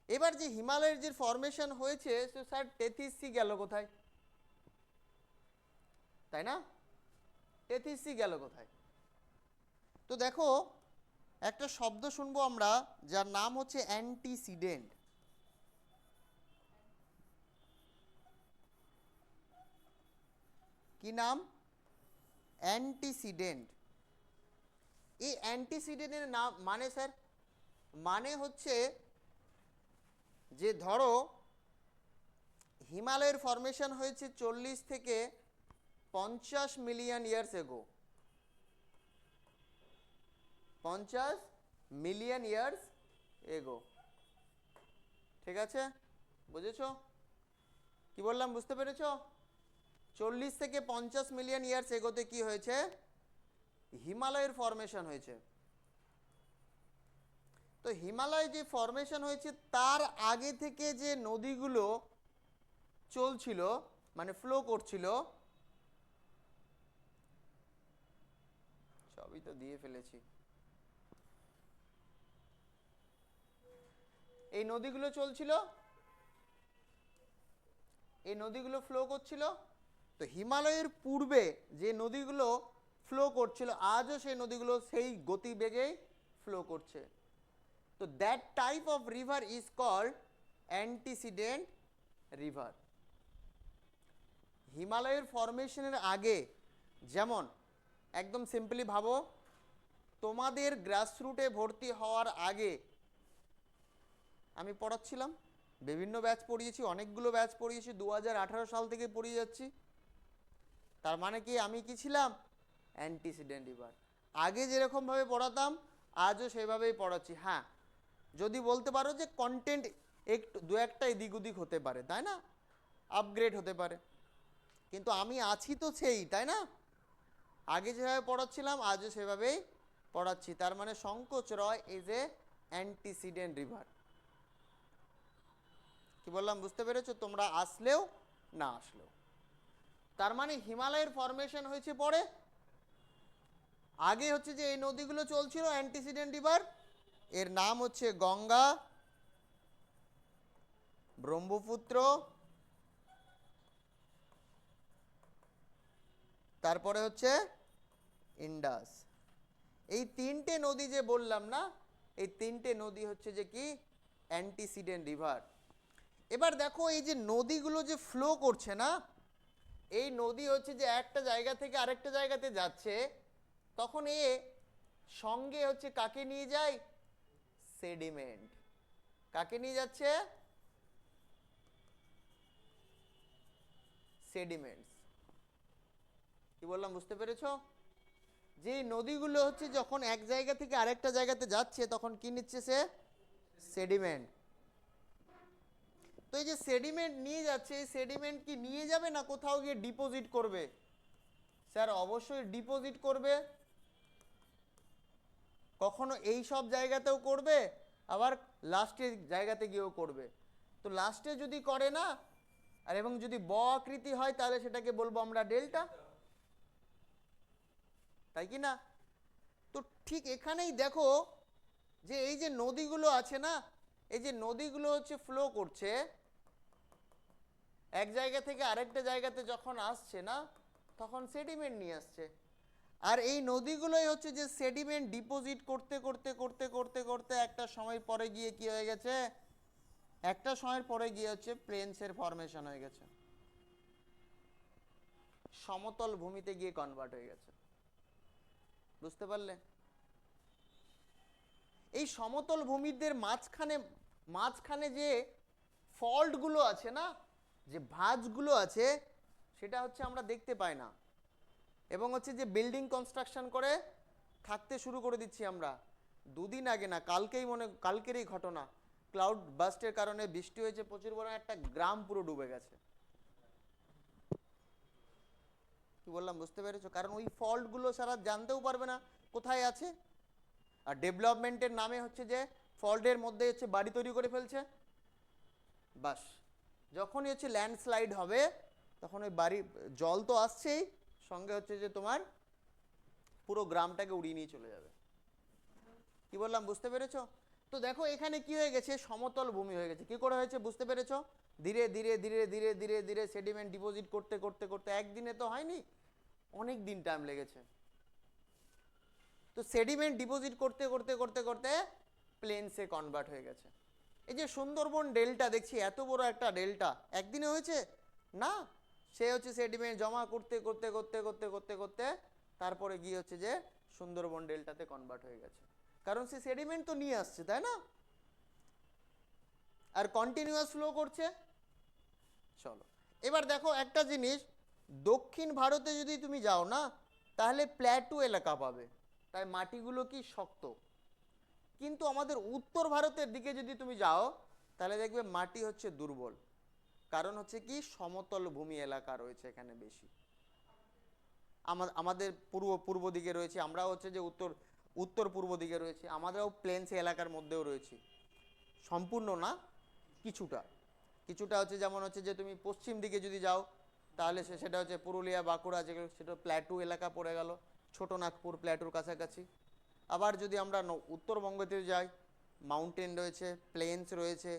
এবার যে হিমালয়ের যে ফরমেশন হয়েছে, স্যার টেথিস সি গেল কোথায়? তাই না? টেথিস সি গেল কোথায়? তো দেখো, একটা শব্দ শুনবো আমরা, যার নাম হচ্ছে অ্যান্টিসিডেন্ট। কি নাম? অ্যান্টিসিডেন্ট। এই অ্যান্টিসিডেন্টের নাম মানে স্যার, মানে হচ্ছে যে ধরো হিমালয়ের ফরমেশন হয়েছে 40 থেকে 50 million years ago. 50 million years ago. ঠিক আছে, বুঝেছো কি বললাম? বুঝতে পেরেছো? 40 থেকে 50 মিলিয়ন ইয়ার্স এগোতে কি হয়েছে? হিমালয়ের ফরমেশন হয়েছে। তো হিমালয় যে ফরমেশন হয়েছে তার আগে থেকে যে নদীগুলো চলছিল, মানে ফ্লো করছিল, সবই তো দিয়ে ফেলেছি। এই নদীগুলো চলছিল, এই নদীগুলো ফ্লো করছিল। তো হিমালয়ের পূর্বে যে নদীগুলো ফ্লো করছিল, আজও সেই নদীগুলো সেই গতিবেগেই ফ্লো করছে। তো that type of river is called antecedent river. হিমালয়ের ফরমেশনের আগে, যেমন একদম সিম্পলি ভাবো, তোমাদের গ্রাসরুটে ভর্তি হওয়ার আগে আমি পড়াচ্ছিলাম, বিভিন্ন ব্যাচ পড়িয়েছি, অনেকগুলো ব্যাচ পড়িয়েছি, 2018 সাল থেকে পড়িয়ে যাচ্ছি। তার মানে কি আমি কি ছিলাম? Antecedent river. আগে যেরকমভাবে পড়াতাম আজও সেভাবেই পড়াচ্ছি। হ্যাঁ, যদি বলতে পারো যে কন্টেন্ট একটু দু একটা এদিক ওদিক হতে পারে, তাই না? আপগ্রেড হতে পারে, কিন্তু আমি আছি তো সেই, তাই না? আগে যেভাবে পড়াচ্ছিলাম আজও সেভাবেই পড়াচ্ছি। তার মানে সংকোচ রয় ইজ এ অ্যান্টিসিডেন্ট রিভার। কি বললাম বুঝতে পেরেছো? তোমরা আসলেও না আসলেও। তার মানে হিমালয়ের ফরমেশন হয়েছে পরে, আগে হচ্ছে যে এই নদীগুলো চলছিল অ্যান্টিসিডেন্ট রিভার। এর নাম হচ্ছে গঙ্গা, ব্রহ্মপুত্র, তারপরে হচ্ছে ইন্ডাস। এই তিনটে নদী যে বললাম না, এই তিনটে নদী হচ্ছে যে কি? Antecedent river. এবার দেখো, এই যে নদীগুলো যে ফ্লো করছে না, এই নদী হচ্ছে যে একটা জায়গা থেকে আরেকটা জায়গাতে যাচ্ছে, তখন এ সঙ্গে হচ্ছে কাকে নিয়ে যায়? সেডিমেন্ট। কাকে নিয়ে যাচ্ছে? সেডিমেন্টস। কি বললাম বুঝতে পেরেছো? যে নদীগুলো হচ্ছে যখন এক জায়গা থেকে আরেকটা জায়গাতে যাচ্ছে তখন কি নিচ্ছে সে? সেডিমেন্ট। তো এই যে সেডিমেন্ট নিয়ে যাচ্ছে, এই সেডিমেন্ট কি নিয়ে যাবে না কোথাও গিয়ে ডিপোজিট করবে? স্যার অবশ্যই ডিপোজিট করবে। কখনো এই সব জায়গাতেও করবে, আবার লাস্টের জায়গাতে গিয়েও করবে। তো লাস্টে যদি করে না, আর এবং যদি ব আকৃতি হয়, তাহলে সেটাকে বলবো আমরা ডেল্টা, তাই কি না? তো ঠিক এখানেই দেখো যে এই যে নদীগুলো আছে না, এই যে নদীগুলো হচ্ছে ফ্লো করছে এক জায়গা থেকে আরেকটা জায়গাতে, যখন আসছে না তখন সেডিমেন্ট নিয়ে আসছে। আর এই নদীগুলোই হচ্ছে যে সেডিমেন্ট ডিপোজিট করতে করতে করতে করতে করতে একটা সময় পরে গিয়ে কি হয়ে গেছে, একটা সময়ের পরে গিয়ে হচ্ছে প্লেনসের ফরমেশন হয়ে গেছে, সমতল ভূমিতে গিয়ে কনভার্ট হয়ে গেছে। বুঝতে পারলে? এই সমতল ভূমিদের মাঝখানে মাঝখানে যে ফল্টগুলো আছে না, যে ভাঁজগুলো আছে, সেটা হচ্ছে আমরা দেখতে পাই না। এবং হচ্ছে যে বিল্ডিং কনস্ট্রাকশন করে থাকতে শুরু করে দিচ্ছি আমরা। দুদিন আগে না, কালকেরই ঘটনা, ক্লাউড বাস্টের কারণে বৃষ্টি হয়েছে প্রচুর বড়, একটা গ্রাম পুরো ডুবে গেছে। কি বললাম বুঝতে পেরেছো? কারণ ওই ফল্টগুলো সারা জানতেও পারবে না কোথায় আছে। আর ডেভেলপমেন্টের নামে হচ্ছে যে ফল্টের মধ্যে হচ্ছে বাড়ি তৈরি করে ফেলছে। বাস, যখনই হচ্ছে ল্যান্ডস্লাইড হবে তখন ওই বাড়ি, জল তো আসছেই, সঙ্গে হচ্ছে যে তোমার পুরো গ্রামটাকে উড়িয়ে নিয়ে চলে যাবে। কি বললাম বুঝতে পেরেছো? তো দেখো এখানে কি হয়ে গেছে, সমতল ভূমি হয়ে গেছে। কি করে হয়েছে বুঝতে পেরেছো? ধীরে ধীরে ধীরে ধীরে ধীরে ধীরে সেডিমেন্ট ডিপোজিট করতে করতে করতে, একদিনে তো হয়নি, অনেক দিন টাইম লেগেছে। তো সেডিমেন্ট ডিপোজিট করতে করতে করতে করতে প্লেনসে কনভার্ট হয়ে গেছে। এই যে সুন্দরবন ডেল্টা দেখছি, এত বড় একটা ডেল্টা একদিনে হয়েছে না, সে হচ্ছে সেডিমেন্ট জমা করতে করতে করতে করতে করতে করতে তারপরে গিয়ে হচ্ছে যে সুন্দরবন ডেল্টাতে কনভার্ট হয়ে গেছে। কারণ সে সেডিমেন্ট তো নিয়ে আসছে, তাই না? আর কন্টিনিউয়াস ফ্লো করছে। চলো এবার দেখো একটা জিনিস, দক্ষিণ ভারতে যদি তুমি যাও না, তাহলে প্ল্যাটু এলাকা পাবে, তাই মাটিগুলো কি শক্ত। কিন্তু আমাদের উত্তর ভারতের দিকে যদি তুমি যাও, তাহলে দেখবে মাটি হচ্ছে দুর্বল। কারণ হচ্ছে কি, সমতল ভূমি এলাকা রয়েছে এখানে বেশি। আমাদের পূর্ব দিকে রয়েছে, আমরা হচ্ছে যে উত্তর পূর্ব দিকে রয়েছে, আমাদেরও প্লেন্স এলাকার মধ্যেও রয়েছে, সম্পূর্ণ না, কিছুটা কিছুটা হচ্ছে। যেমন হচ্ছে যে তুমি পশ্চিম দিকে যদি যাও, তাহলে সেটা হচ্ছে পুরুলিয়া বাঁকুড়া, যেগুলো সেটা প্ল্যাটু এলাকা পড়ে গেল, ছোটনাগপুর প্ল্যাটুর কাছাকাছি। আবার যদি আমরা উত্তরবঙ্গতে যাই, মাউন্টেন রয়েছে, প্লেন্স রয়েছে,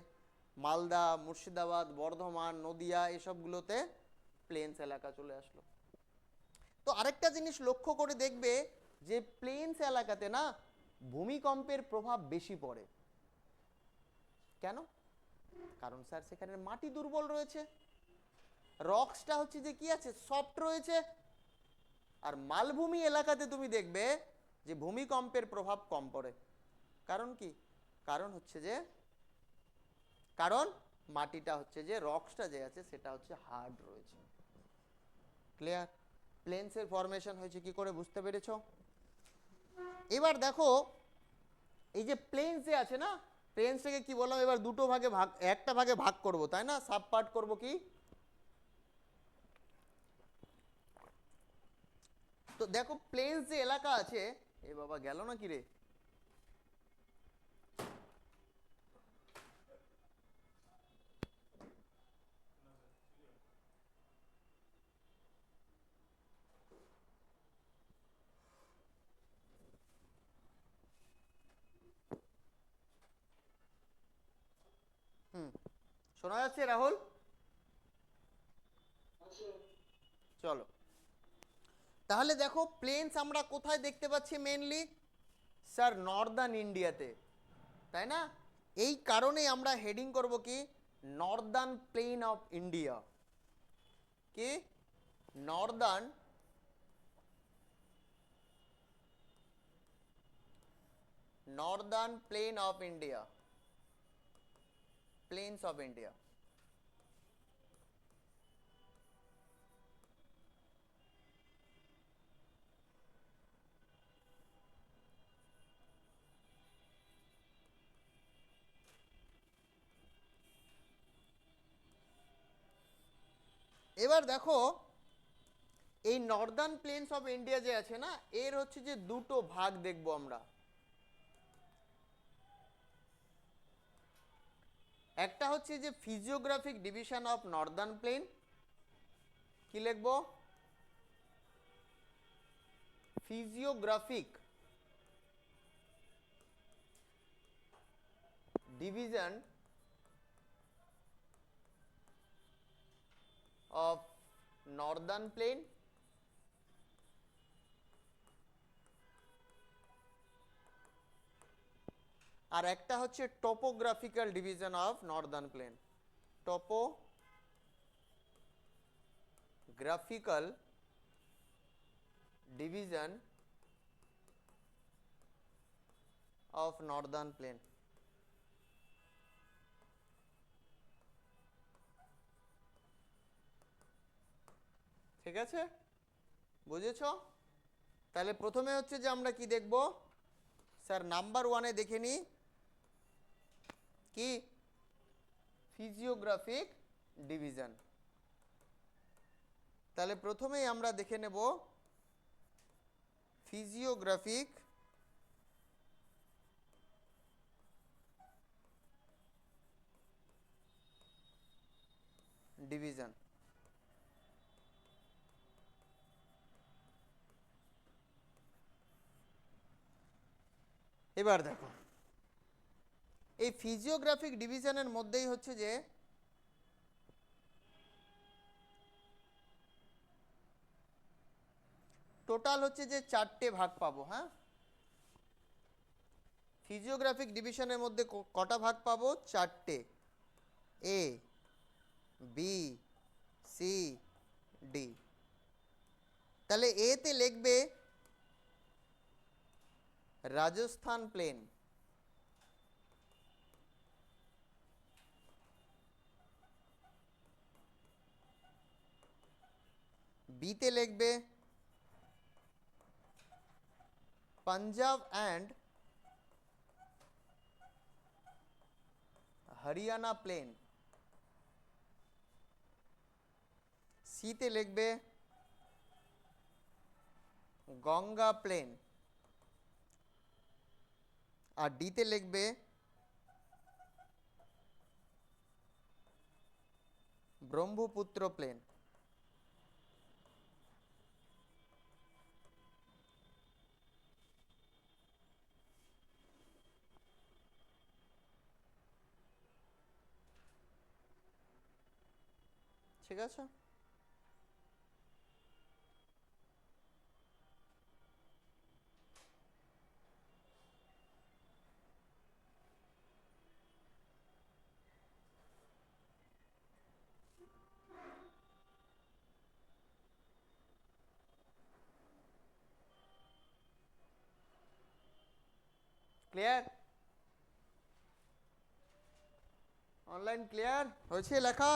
মালদা, মুর্শিদাবাদ, বর্ধমান, নদিয়া, এসবগুলোতে প্লেন্স এলাকা চলে আসলো। তো আরেকটা জিনিস লক্ষ্য করে দেখবে যে প্লেন্স এলাকাতে না ভূমিকম্পের প্রভাব বেশি পড়ে। কেন? কারণ স্যার সেখানে মাটি দুর্বল রয়েছে, রক্সটা হচ্ছে যে কি আছে, সফট রয়েছে। আর মালভূমি এলাকাতে তুমি দেখবে যে ভূমিকম্পের প্রভাব কম পড়ে। কারণ কি? কারণ হচ্ছে যে মাটিটা হচ্ছে যে রক্সটা যে আছে সেটা হচ্ছে হার্ড রয়েছে। ক্লিয়ার? প্লেন্সের ফরমেশন হয়েছে কি করে বুঝতে পেরেছো? এবার দেখো এই যে প্লেন্স যে আছে না, প্লেন্সটাকে কি বললাম, এবার দুটো ভাগে একটা ভাগে ভাগ করব, তাই না? সাব পার্ট করব কি? তো দেখো প্লেন্স যে এলাকা আছে, এ বাবা গেল না কি রে? শোনা যাচ্ছে রাহুল? চলো তাহলে দেখো প্লেন্স আমরা কোথায় দেখতে পাচ্ছি মেনলি? স্যার নর্দার্ন ইন্ডিয়াতে, তাই না? এই কারণেই আমরা হেডিং করব কি, নর্দার্ন প্লেন অফ ইন্ডিয়া। কি? Northern plain of India, plains of India. এবার দেখো এই নর্দার্ন প্লেন্স অফ ইন্ডিয়া যে আছে না, এর হচ্ছে যে দুটো ভাগ দেখবো আমরা। একটা হচ্ছে যে physiographic division of northern plain, কি লিখবো? Physiographic division of northern plain, আর একটা হচ্ছে topographical division of northern plain. Topographical division of northern plain. ঠিক আছে, বুঝেছ? তাহলে প্রথমে হচ্ছে যে আমরা কি দেখব স্যার, নাম্বার ওয়ানে দেখে নিই কি ফিজিওগ্রাফিক ডিভিশন। তাহলে প্রথমেই আমরা দেখে নেব ফিজিওগ্রাফিক ডিভিশন। এবার দেখো, এই ফিজিওগ্রাফিক ডিভিশনের মধ্যেই হচ্ছে যে টোটাল হচ্ছে যে 4টে ভাগ পাবো। হ্যাঁ, ফিজিওগ্রাফিক ডিভিশনের মধ্যে কটা ভাগ পাবো? 4টে। A, B, C, D. তাহলে এ তে লিখবে রাজস্থান প্লেন, বি তে লিখবে Punjab and Haryana plain, C তে লিখবে গঙ্গা প্লেন, আর ডি তে লিখবে ব্রহ্মপুত্র প্লেন। ঠিক আছে, ক্লিয়ার? অনলাইন ক্লিয়ার হয়েছে লেখা?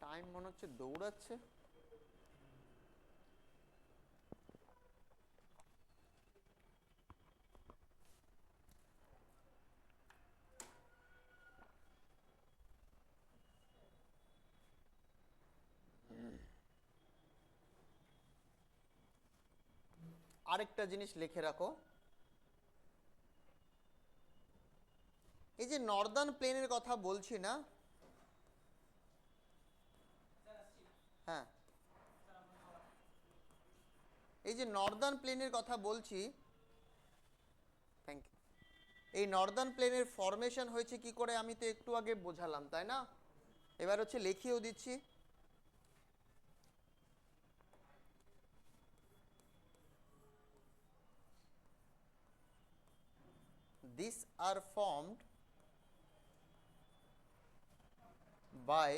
টাইম মনে হচ্ছে দৌড়াচ্ছে। আরেকটা জিনিস লিখে রাখো, এই যে নর্দার্ন প্লেনের কথা বলছি না, হ্যাঁ, এই যে নর্দার্ন প্লেনের কথা বলছি, থ্যাংক ইউ, এই নর্দার্ন প্লেনের ফরমেশন হয়েছে কি করে আমি তো একটু আগে বোঝালাম, তাই না? এবার হচ্ছে লিখিয়েও দিচ্ছি। These are formed by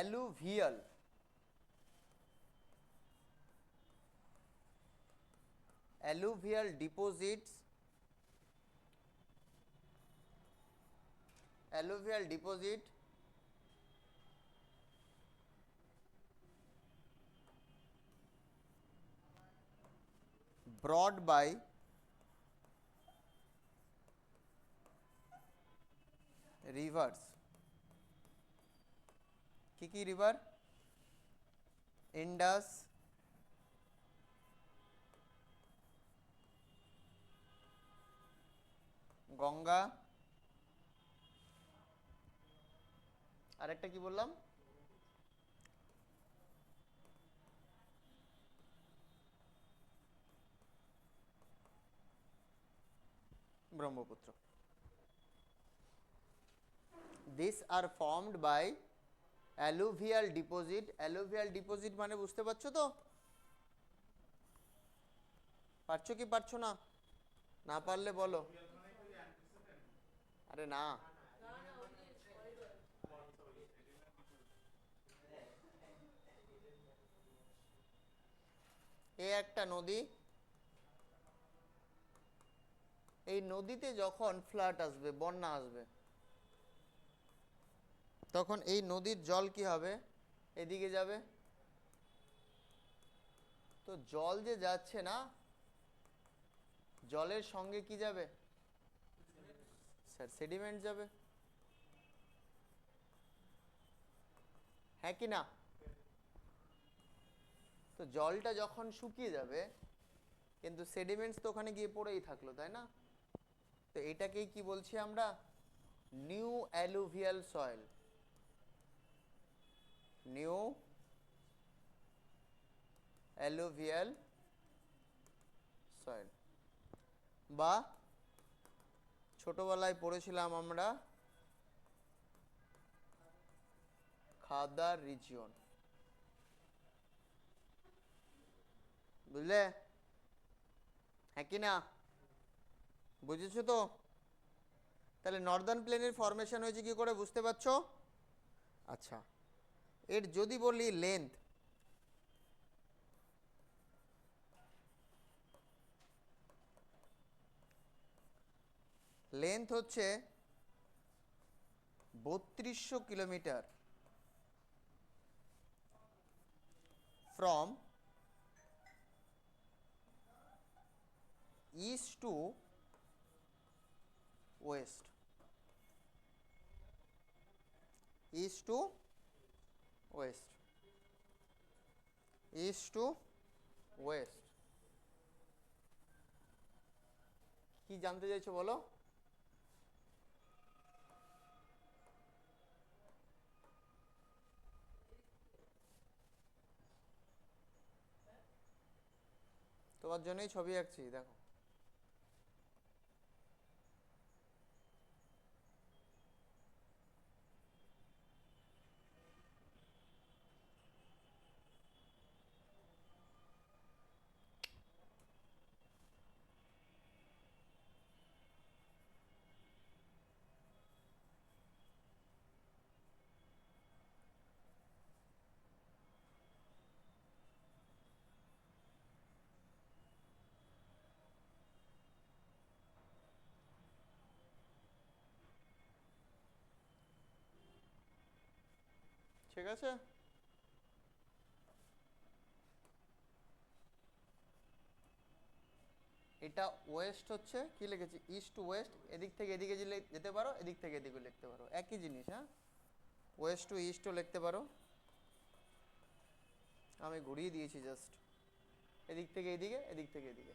alluvial deposits, alluvial deposit brought by rivers. কি কি রিভার? ইন্ডাস, গঙ্গা, আরেকটা কি বললাম? Brahmaputra. These are formed by alluvial deposit. Alluvial deposit মানে বুঝতে পারছো তো? পারছো কি পারছো না? না পারলে বলো। আরে না, এ একটা নদী, এই নদীতে যখন ফ্লাড আসবে, বন্যা আসবে, তখন এই নদীর জল কি হবে? এদিকে যাবে। তো জল যে যাচ্ছে না, জলের সঙ্গে কি যাবে? স্যার সেডিমেন্ট যাবে, হ্যাঁ কি না? তো জলটা যখন শুকিয়ে যাবে, কিন্তু সেডিমেন্টস তো ওখানে গিয়ে পড়েই থাকলো, তাই না? তো এটাকেই কি বলছি আমরা? New alluvial soil. New alluvial soil, বা ছোটবেলায় পড়েছিলাম আমরা খাদার রিজিয়ন, বুঝলে? হ্যাঁ কি না? বুঝেছো তো? তাহলে নর্দার্ন প্লেনের ফরমেশন হয়েছে কি করে, বুঝতে পারছো? আচ্ছা, এর যদি বলি লেন্থ, লেন্থ হচ্ছে 3200 kilometre from east two West. East two West, east two West. কি জানতে চাইছো বলো? তোমার জন্যই ছবি আঁকছি, দেখো। ঠিক আছে, এটা ওয়েস্ট হচ্ছে, কি লিখেছি? East two West. এদিক থেকে এদিকে যেতে পারো, এদিক থেকে এদিকে লিখতে পারো, একই জিনিস। হ্যাঁ, ওয়েস্ট টু ইস্টও লিখতে পারো, আমি ঘুরিয়ে দিয়েছি জাস্ট। এদিক থেকে এদিকে, এদিক থেকে এদিকে,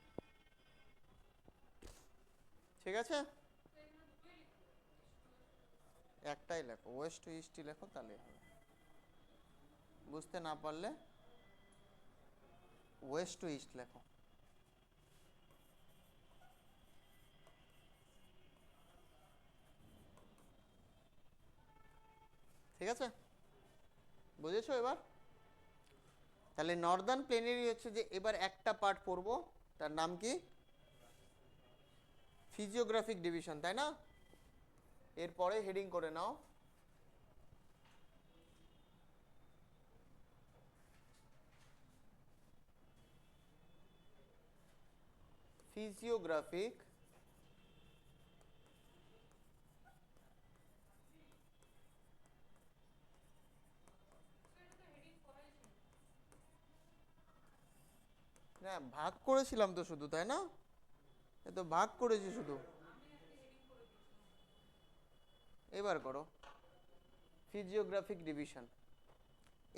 ঠিক আছে? একটাই লেখো, ওয়েস্ট টু ইস্টই লেখো, তাহলে হবে। বুঝতে না পারলে ওয়েস্ট টু ইস্ট লেখো। ঠিক আছে, বুঝেছো এবার? তাহলে নর্দার্ন প্লেনেরই হচ্ছে যে এবার একটা পার্ট পড়বো, তার নাম কি? ফিজিওগ্রাফিক ডিভিশন, তাই না? এরপরে হেডিং করে নাও ফিজিওগ্রাফিক না, হ্যাঁ ভাগ করেছিলাম তো শুধু, তাই না? এ তো ভাগ করেছি শুধু। এবার করো ফিজিওগ্রাফিক ডিভিশন।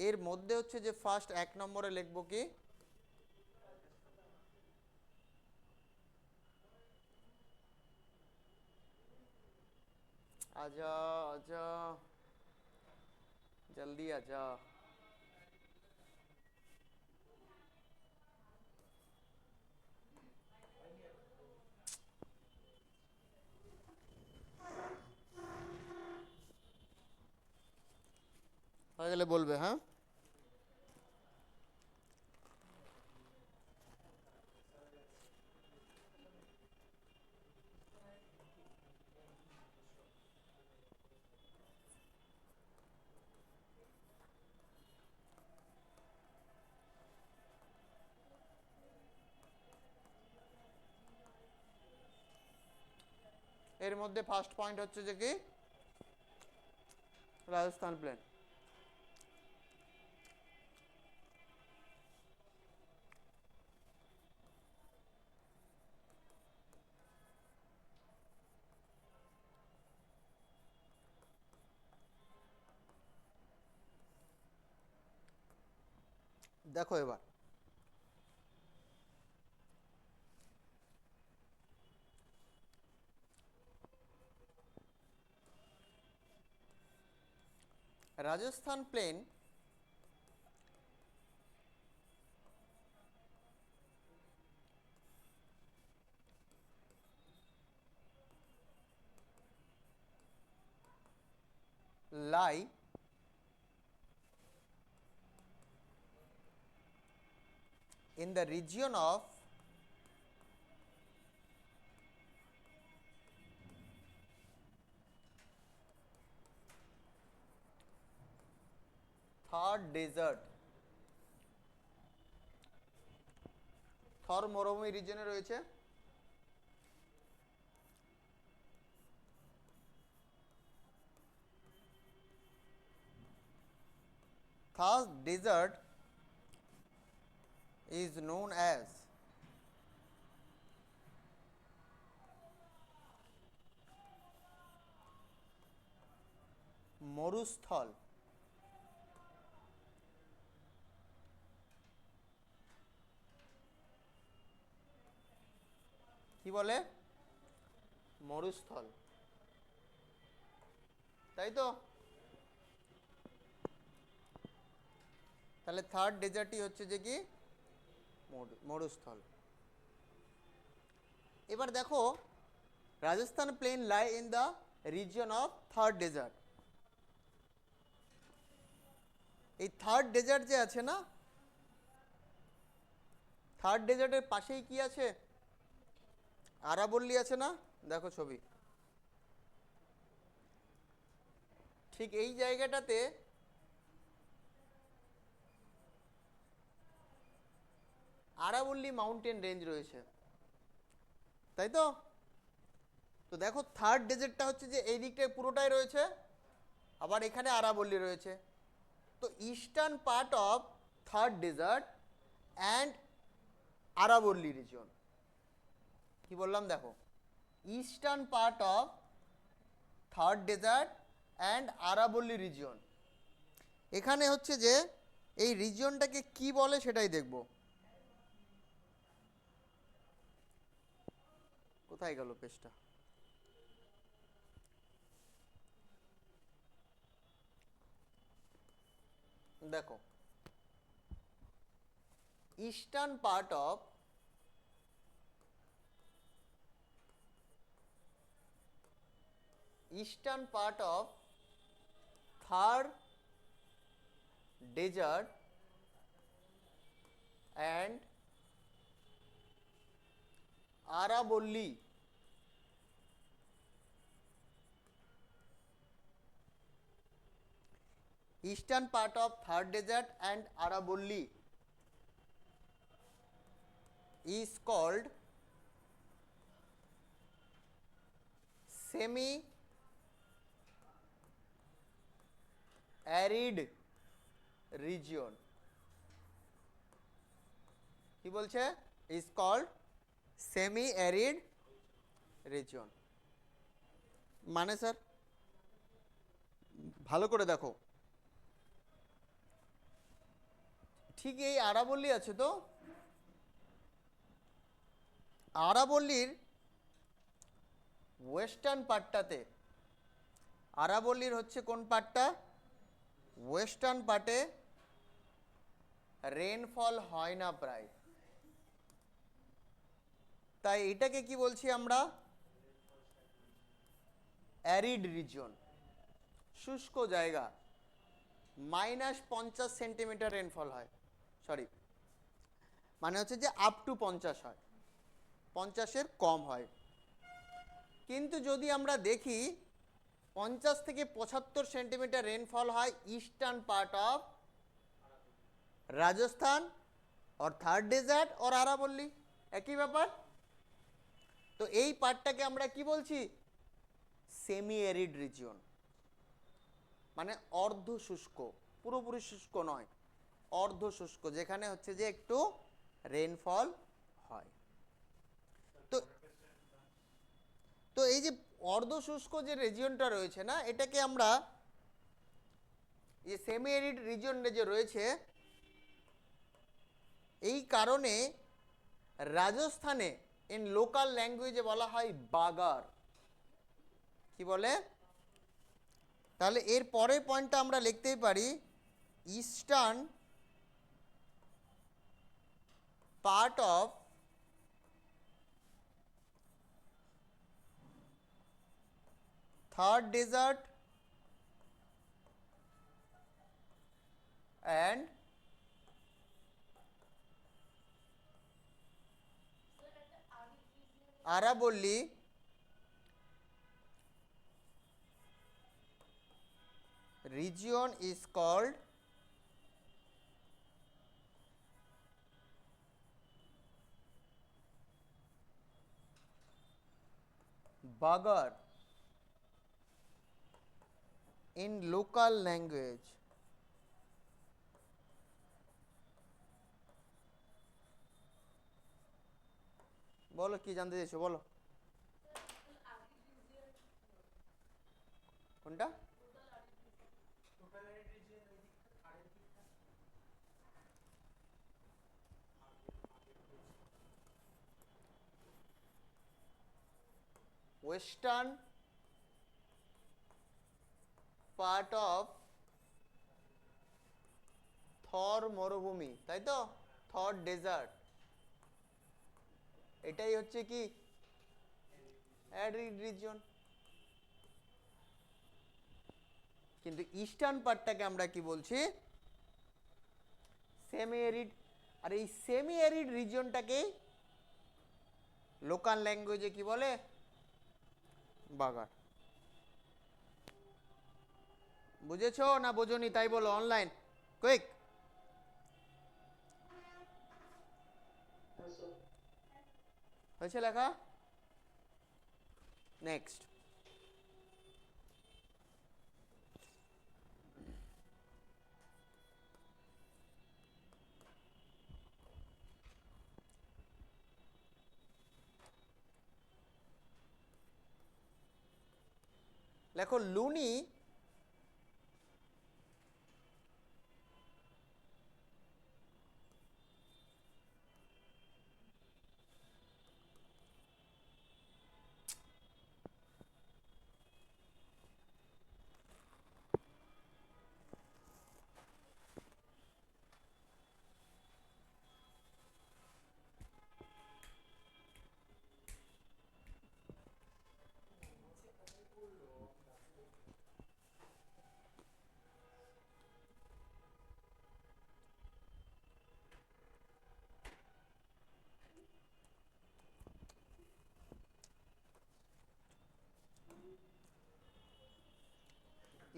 এর মধ্যে হচ্ছে যে ফার্স্ট 1 নম্বরে লিখবো কি? आजा आजा, जल्दी आजा। হয়ে গেলে বলবে, হ্যাঁ। এর মধ্যে ফার্স্ট পয়েন্ট হচ্ছে যে কি? রাজস্থান প্লেন। দেখো এবার Rajasthan plain lie in the region of Thar desert. থর মরুভূমি রিজনে রয়েছে। Thar desert is known as Marusthal. কি বলে? মরুস্থল, তাই তো? তাহলে থার্ড ডেজার্টই হচ্ছে যে কি? মরুস্থল। এবার দেখো Rajasthan plain lie in the region of third desert. এই থার্ড ডেজার্ট যে আছে না, থার্ড ডেজার্টের পাশেই কি আছে? আরাবল্লী আছে না? দেখো ছবি। ঠিক এই জায়গাটাতে আরাবল্লী মাউন্টেন রেঞ্জ রয়েছে, তাই তো? তো দেখো থার্ড ডেজার্টটা হচ্ছে যে এই দিকটায় পুরোটাই রয়েছে, আবার এখানে আরাবল্লী রয়েছে। তো eastern part of third desert and আরাবল্লী রিজন। কি বললাম দেখো? Eastern part of third desert and আরাবল্লী রিজন। এখানে হচ্ছে যে এই রিজিয়নটাকে কি বলে সেটাই দেখব। কোথায় গেল পেজটা? দেখো eastern part of Thar desert and আরাবল্লী eastern part of third desert and Aravalli is called semi arid region। কি বলছে? Is called semi arid region. মানে স্যার ভালো করে দেখো, ঠিক এই আরাবল্লী আছে তো, আরাবল্লীর ওয়েস্টার্ন পার্টটাতে, আরাবল্লীর হচ্ছে কোন পার্টটা, ওয়েস্টার্ন পার্টে রেনফল হয় না প্রায়, তাই এটাকে কি বলছি আমরা, অ্যারিড রিজন, শুষ্ক জায়গা। -50 সেন্টিমিটার রেনফল হয়, সরি মানে হচ্ছে যে আপ টু 50 হয়, 50-এর কম হয়। কিন্তু যদি আমরা দেখি 50 থেকে 75 সেন্টিমিটার রেনফল হয় ইস্টার্ন পার্ট অফ রাজস্থান और থার্ড ডেজার্ট और আরাবল্লী, একই ব্যাপার। তো এই পার্টটাকে আমরা কি বলছি, সেমি অ্যারিড রিজিয়ন, মানে অর্ধ শুষ্ক, পুরোপুরি শুষ্ক নয়, অর্ধ শুষ্ক, যেখানে হচ্ছে যে একটু রেনফল হয়। তো তো এই যে অর্ধ শুষ্ক যে রিজিয়নটা রয়েছে না, এটাকে আমরা এই সেমি অ্যারিড রিজিয়ন যে রয়েছে, এই কারণে রাজস্থানে ইন লোকাল ল্যাঙ্গুয়েজে বলা হয় বাগার। কি বলে, তাহলে এর পরের পয়েন্টটা আমরা লিখতেই পারি, eastern part of third desert and আরাবল্লী region is called Bagar in local language. বলো কি জানতে চাইছো, বলো কোনটা। ওয়েস্টার্ন পার্ট অফ থর মরুভূমি, তাই তো, থর ডেজার্ট, এটাই হচ্ছে কি অ্যারিড রিজিয়ন। কিন্তু ইস্টার্ন পার্টটাকে আমরা কি বলছি, সেমি অ্যারিড। আর এই সেমি অ্যারিড রিজিয়নটাকে লোকাল ল্যাঙ্গুয়েজে কি বলে, বাগার। বুঝেছো না বোঝনি তাই বলো, অনলাইন কুইক। হয়েছে লেখা, নেক্সট। লেখো লুনি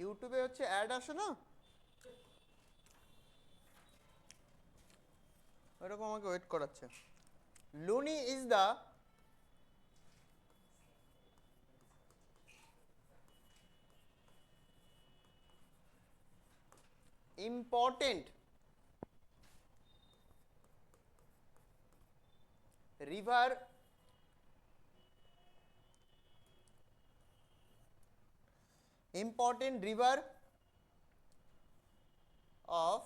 ইউটিউবে হচ্ছে অ্যাড আসে না, ওইরকম আমাকে ওয়েট করাচ্ছে। Luni is the important river important river of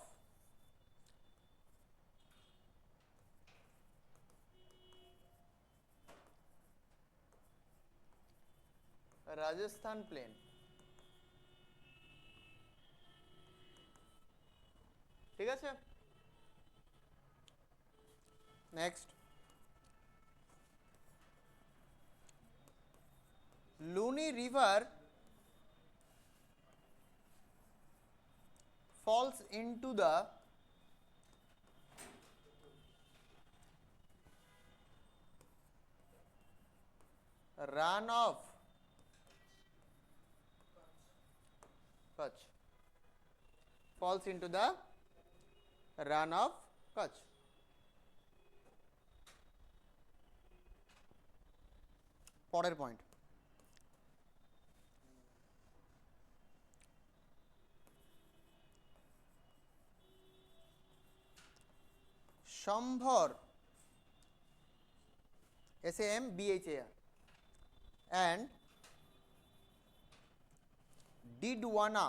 Rajasthan plain. ঠিক আছে, next, Luni river falls into the run of Kutch. Falls into the run of Kutch. পরের point, Sambhar SAMBHAR and Didwana,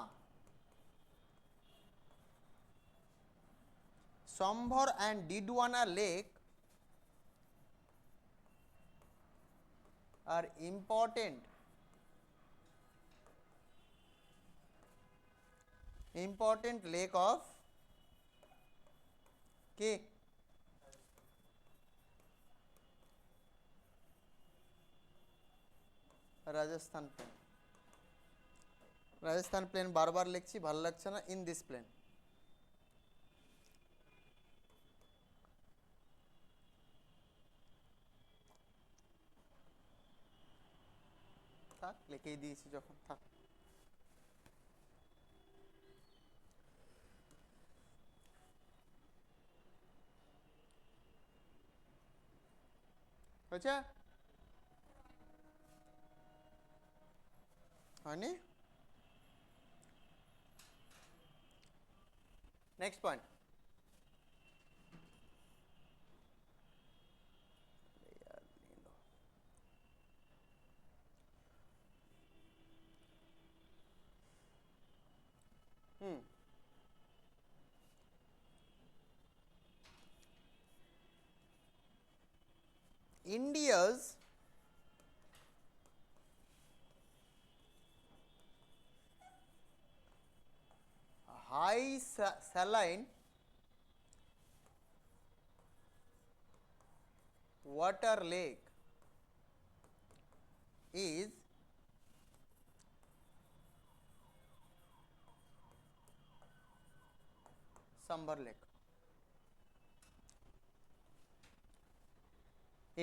Sambhor and Didwana lake are important lake of কে? Rajasthan plain. Rajasthan plain বারবার লিখছি, ভালো লাগছে না। In this plane, থাক, লিখেই দিয়েছি যখন, থাক। হয়েছে? হয়নি? Next point, India's high saline water lake is Sambhar lake.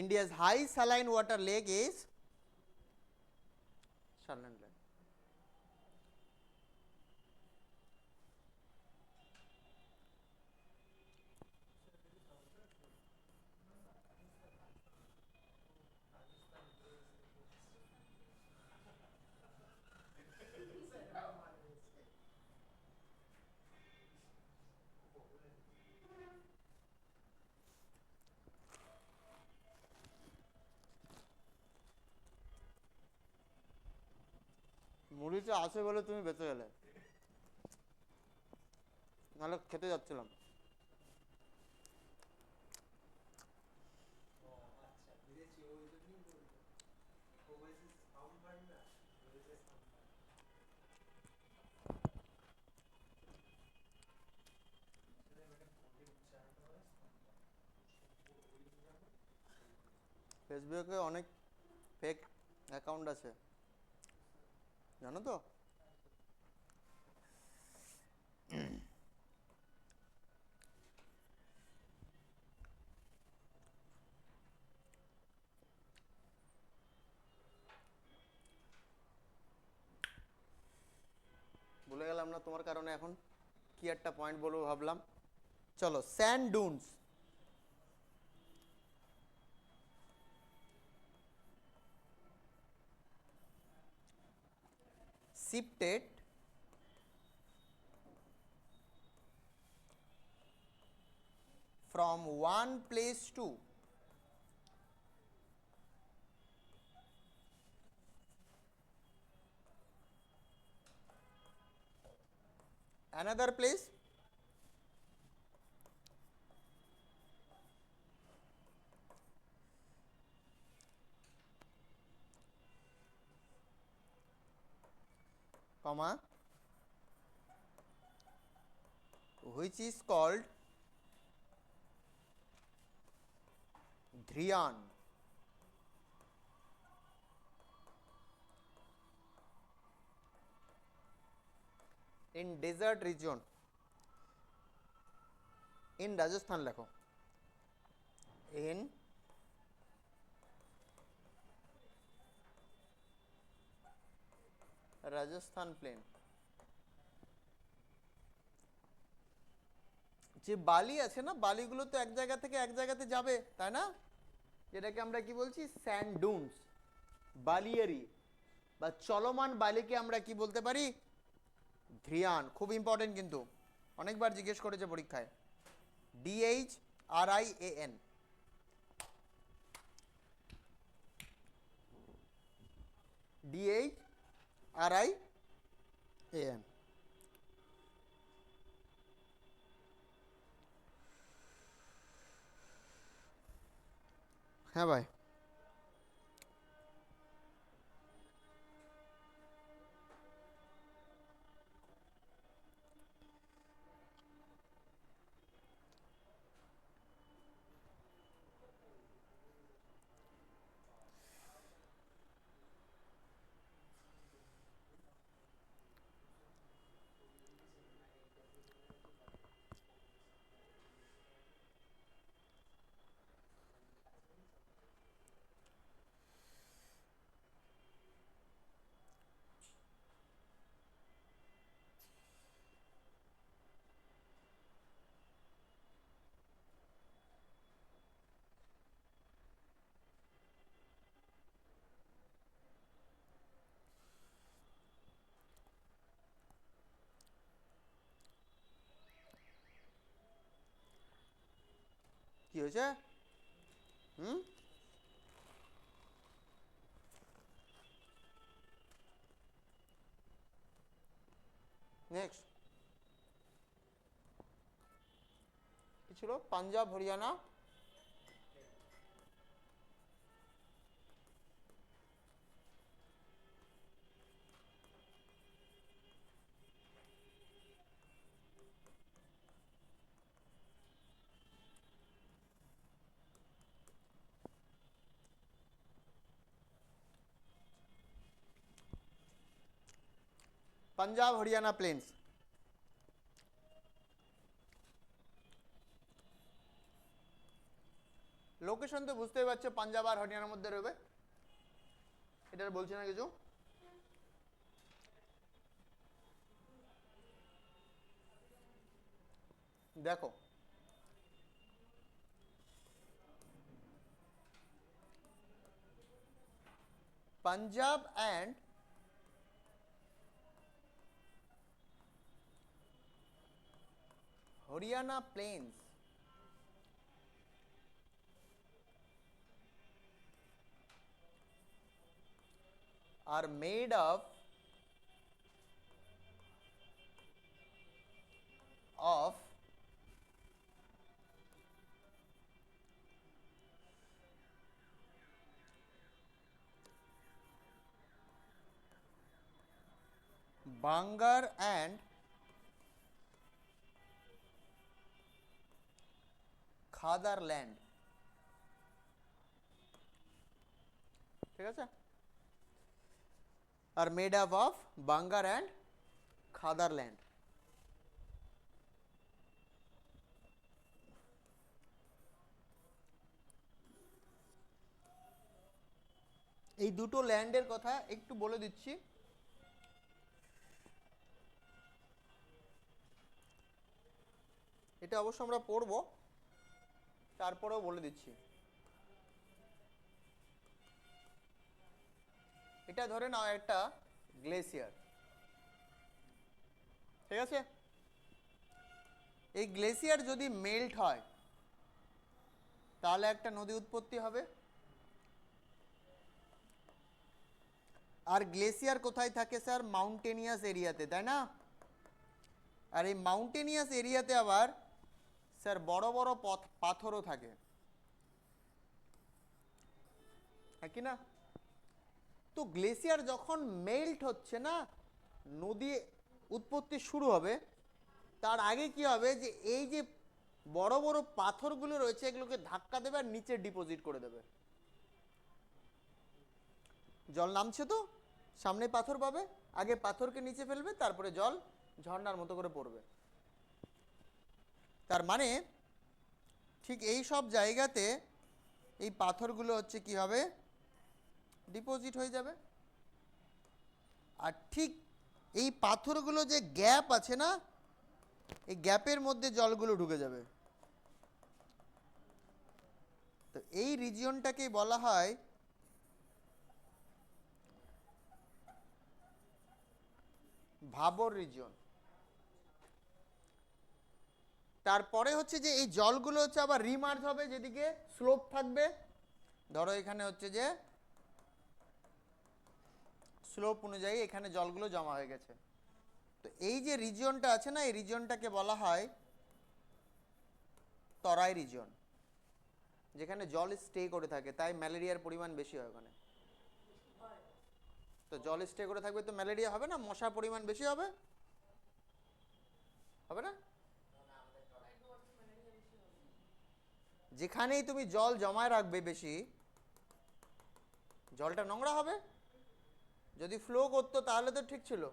India's high saline water lake is Saline lake. মুড়িটা আছে বলে তুমি বেঁচে গেলে, নাহলে খেতে যাচ্ছিলাম। ফেসবুকে অনেক ফেক অ্যাকাউন্ট আছে, জানো তো? ভুলে গেলাম না তোমার কারণে, এখন কি একটা পয়েন্ট বলবো ভাবলাম। চলো, sand dunes, shifted from one place to another place, comma, which is called Dhriyan. In desert region, in Rajasthan লেখো, in Rajasthan plain. যে বালি আছে না, বালিগুলো তো এক জায়গা থেকে এক জায়গাতে যাবে, তাই না? যেটাকে আমরা কি বলছি, স্যান্ড ডুনস, বালিয়ারি বা চলমান বালিকে আমরা কি বলতে পারি, ধ্রিয়ান। খুব ইম্পর্টেন্ট কিন্তু, অনেকবার জিজ্ঞেস করেছে পরীক্ষায়। DHRIAN, DHRIAN। হ্যাঁ ভাই, কি হয়েছে? নেক্সট কি ছিল? পাঞ্জাব, হরিয়ানা, পাঞ্জাব হরিয়ানা প্লেন্স। লোকেশন তো বুঝতেই পারছো, পাঞ্জাব আর হরিয়ানার মধ্যে রয়েবে, এটা বলছে না কিছু। দেখো Punjab and Haryana planes are made of Bangar and Khadar land, ঠিক আছে? are made up of Bangar and Khadar land. এই দুটো ল্যান্ডের কথা একটু বলে দিচ্ছি। এটা অবশ্য আমরা পড়বো, তারপরেও বলে দিচ্ছি। এটা ধরে নাও একটা গ্লেসিয়ার, ঠিক আছে? এই গ্লেসিয়ার যদি মেল্ট হয় তাহলে একটা নদী উৎপত্তি হবে। আর গ্লেসিয়ার কোথায় থাকে স্যার? মাউন্টেনিয়াস এরিয়াতে, তাই না? আর এই মাউন্টেনিয়াস এরিয়াতে আবার স্যার বড় বড় পাথরও থাকে, হ্যাঁ কি না? তো গ্লেসিয়ার যখন মেল্ট হচ্ছে না, নদী উৎপত্তি শুরু হবে, তার আগে কি হবে যে এই যে বড় বড় পাথরগুলো রয়েছে এগুলোকে ধাক্কা দেবে আর নিচে ডিপোজিট করে দেবে। জল নামছে তো সামনে পাথর পাবে, আগে পাথরকে নিচে ফেলবে, তারপরে জল ঝর্ণার মতো করে পড়বে। তার মানে ঠিক এই সব জায়গাতে এই পাথরগুলো হচ্ছে কি হবে, ডিপোজিট হয়ে যাবে। আর ঠিক এই পাথরগুলো যে গ্যাপ আছে না, এই গ্যাপের মধ্যে জলগুলো ঢুকে যাবে। তো এই রিজিয়নটাকেই বলা হয় ভাবর রিজিয়ন। তারপরে হচ্ছে যে এই জলগুলো হচ্ছে আবার রিমার্জ হবে, যেদিকে স্লোপ থাকবে। ধরো এখানে হচ্ছে যে স্লোপ অনুযায়ী এখানে জলগুলো জমা হয়ে গেছে, তো এই যে রিজিয়নটা আছে না, এই রিজিয়নটাকে বলা হয় তরাই রিজিয়ন, যেখানে জল স্টে করে থাকে, তাই ম্যালেরিয়ার পরিমাণ বেশি হয় ওখানে। তো জল স্টে করে থাকবে তো ম্যালেরিয়া হবে না, মশার পরিমাণ বেশি হবে, হবে না? যেখানেই তুমি জল জমায় রাখবে বেশি, জলটা নোংরা হবে। যদি ফ্লো করতো তাহলে তো ঠিক ছিল।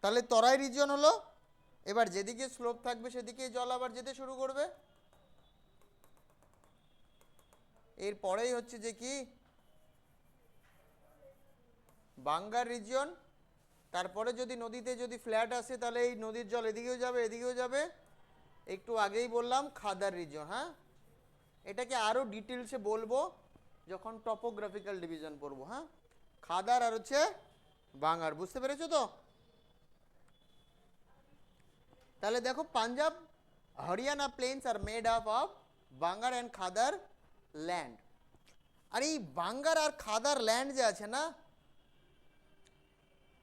তাহলে তরাই রিজিয়ন হলো, এবার যেদিকে স্লোপ থাকবে সেদিকে জল আবার যেতে শুরু করবে। এরপরেই হচ্ছে যে কি বাঙ্গার রিজিয়ন। তারপরে যদি নদীতে যদি ফ্ল্যাট আসে তাহলে এই নদীর জল এদিকেও যাবে এদিকেও যাবে। একটু আগেই বললাম খাদার রিজিয়ন, হ্যাঁ এটাকে আরও ডিটেলসে বলবো যখন টপোগ্রাফিক্যাল ডিভিশন পড়বো। হ্যাঁ খাদার আর হচ্ছে বাঙ্গার, বুঝতে পেরেছো তো? তাহলে দেখো Punjab Haryana plains are made up of Bangar and Khadar land. আর এই বাঙ্গার আর খাদার ল্যান্ড যে আছে না,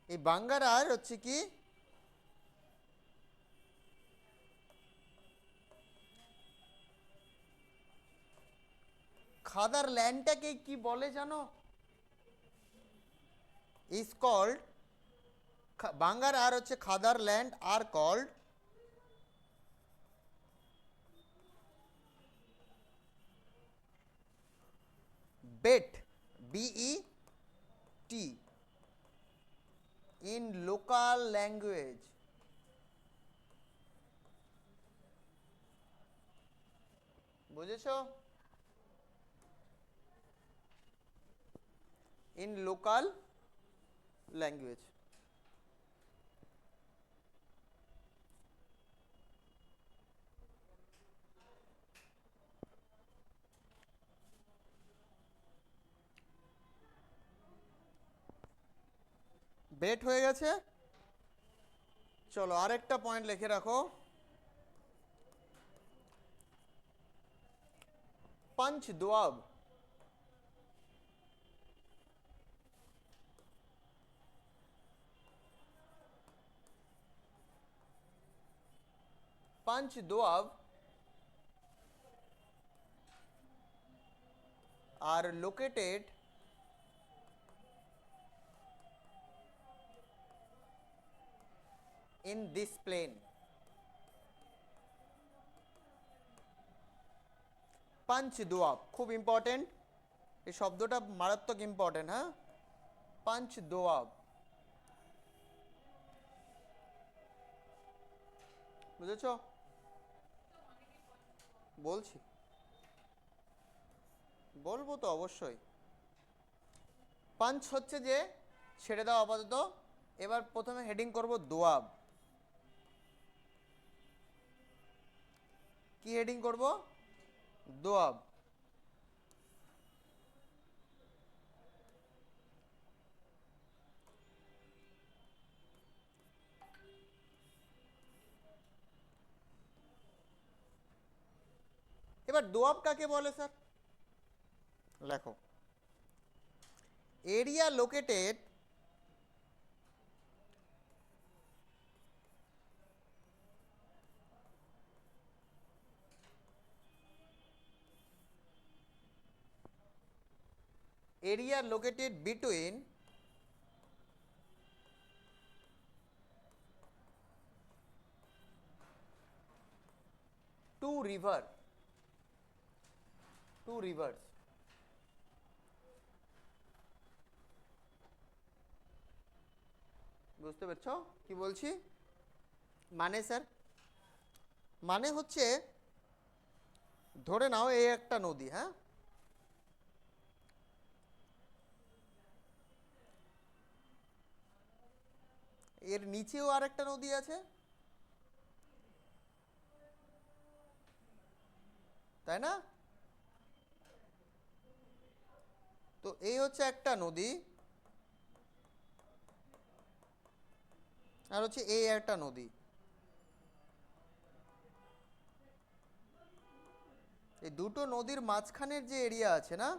এই বাঙ্গার আর হচ্ছে কি খাদার ল্যান্ডটাকে কি বলে জানো? ইজ কল্ড, বাঙ্গার আর হচ্ছে Khadar land are called Bet, BET, in local language। বুঝেছো? in local language। বেট হয়ে গেছে। চলো আরেকটা পয়েন্ট লিখে রাখো, पंच दोआब। पंच Doab are located in this plain। पंच दोआब খুব ইম্পর্টেন্ট, এই শব্দটা মারাত্মক ইম্পর্টেন্ট। হ্যাঁ पंच दोआब, বুঝেছো? বলছি, বলবো তো অবশ্যই। পাঞ্চ হচ্ছে যে ছেড়ে দাও আপাতত, এবার প্রথমে হেডিং করব দোয়াব। কি হেডিং করব? দোয়াব। এবার দোয়াব কাকে বলে স্যার? লেখো, area located area located between two rivers. বুঝতে পারছো কি বলছি? মানে স্যার, মানে হচ্ছে ধরে নাও এই একটা নদী, হ্যাঁ, এর নিচেও আর একটা নদী আছে, তাই না? তো এই হচ্ছে একটা নদী, আর হচ্ছে এই একটা নদী। এই দুটো নদীর মাঝখানের যে এরিয়া আছে না,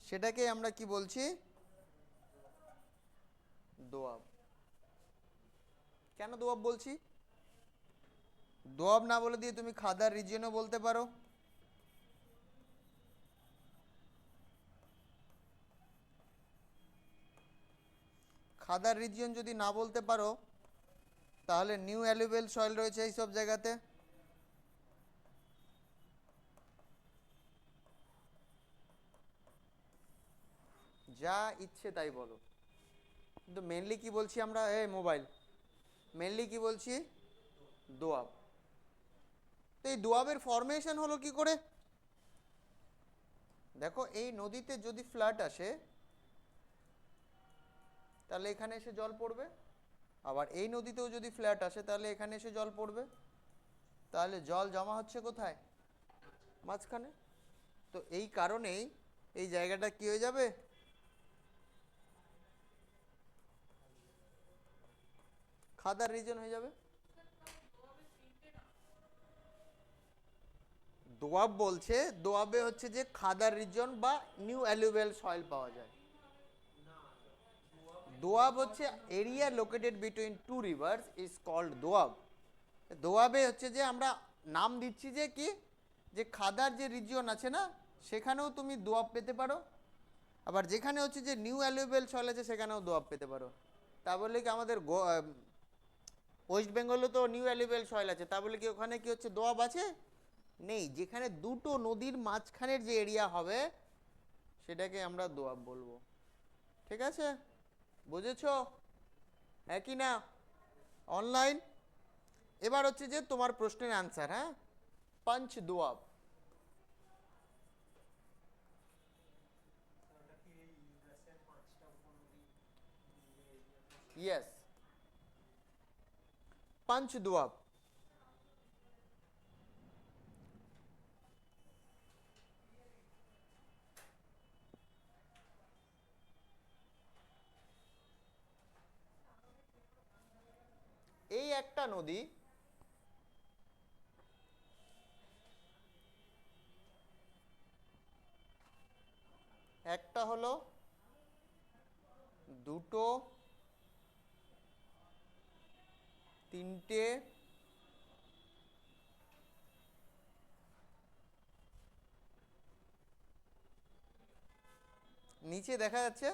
সেটাকে আমরা কি বলছি? দোয়াব। কেন দোয়াব বলছি? দোয়াব না বলে দিয়ে তুমি খাদার রিজিয়নও বলতে পারো। খাদার রিজিয়ন যদি না বলতে পারো, তাহলে নিউ অ্যালুভিয়াল সয়েল রয়েছে এই সব জায়গাতে। যা ইচ্ছে তাই বলো, কিন্তু মেনলি কি বলছি আমরা? মোবাইল, মেনলি কি বলছি? দোয়াব। তো এই দোয়াবের ফরমেশন হলো কি করে? দেখো, এই নদীতে যদি ফ্লাড আসে, তাহলে এখানে এসে জল পড়বে। আবার এই নদীতেও যদি ফ্ল্যাট আসে, তাহলে এখানে এসে জল পড়বে। তাহলে জল জমা হচ্ছে কোথায়? মাঝখানে। তো এই কারণেই এই জায়গাটা কি হয়ে যাবে? খাদার রিজন হয়ে যাবে। দোয়াব বলছে, দোয়াবে হচ্ছে যে খাদার রিজন বা নিউ অ্যালুভিয়াল সয়েল পাওয়া যায়। দোয়াব হচ্ছে area located between two rivers is called Doab. দোয়াবে হচ্ছে যে আমরা নাম দিচ্ছি যে কি, যে খাদার যে রিজিয়ন আছে না, সেখানেও তুমি দোয়াব পেতে পারো। আবার যেখানে হচ্ছে যে নিউ অ্যালুভিয়াল সয়েল আছে, সেখানেও দোয়াব পেতে পারো। তা বলে কি আমাদের ওয়েস্ট বেঙ্গলে তো নিউ অ্যালুভিয়াল সয়েল আছে, তা বলে কি ওখানে কি হচ্ছে দোয়াব আছে? নেই। যেখানে দুটো নদীর মাঝখানের যে এরিয়া হবে, সেটাকে আমরা দোয়াব বলবো। ঠিক আছে, বুঝেছো? হ্যাঁ কি না? অনলাইন। এবার হচ্ছে যে তোমার প্রশ্নের অ্যান্সার, হ্যাঁ। Punch doab. Yes, punch doab. এই একটা নদী, একটা হলো, দুটো, তিনটে, নিচে দেখা যাচ্ছে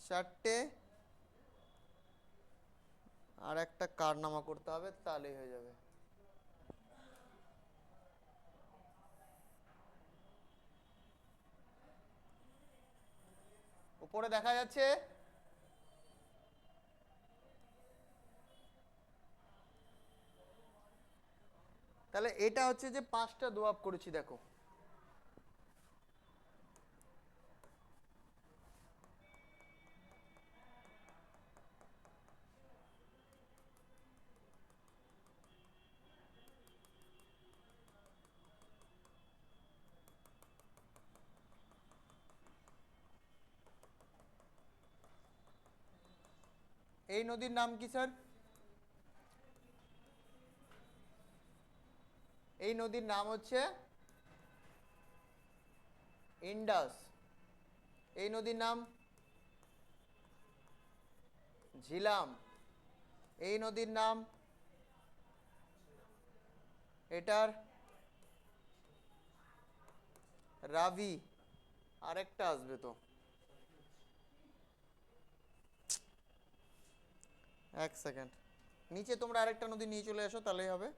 চারটে, আর একটা কারনামা করতে হবে, তাহলেই হয়ে যাবে। উপরে দেখা যাচ্ছে, তাহলে এটা হচ্ছে যে পাঁচটা দোয়াব করেছি, দেখো। এই নদীর নাম কি স্যার? এই নদীর নাম হচ্ছে ইন্ডাস। এই নদীর নাম ঝিলাম। এই নদীর নাম, এটার রাভি, আরেকটা আসবে তো, এক সেকেন্ড, নিচে তোমরা আরেকটা নদী নিয়ে চলে আসো তাহলেই হবে।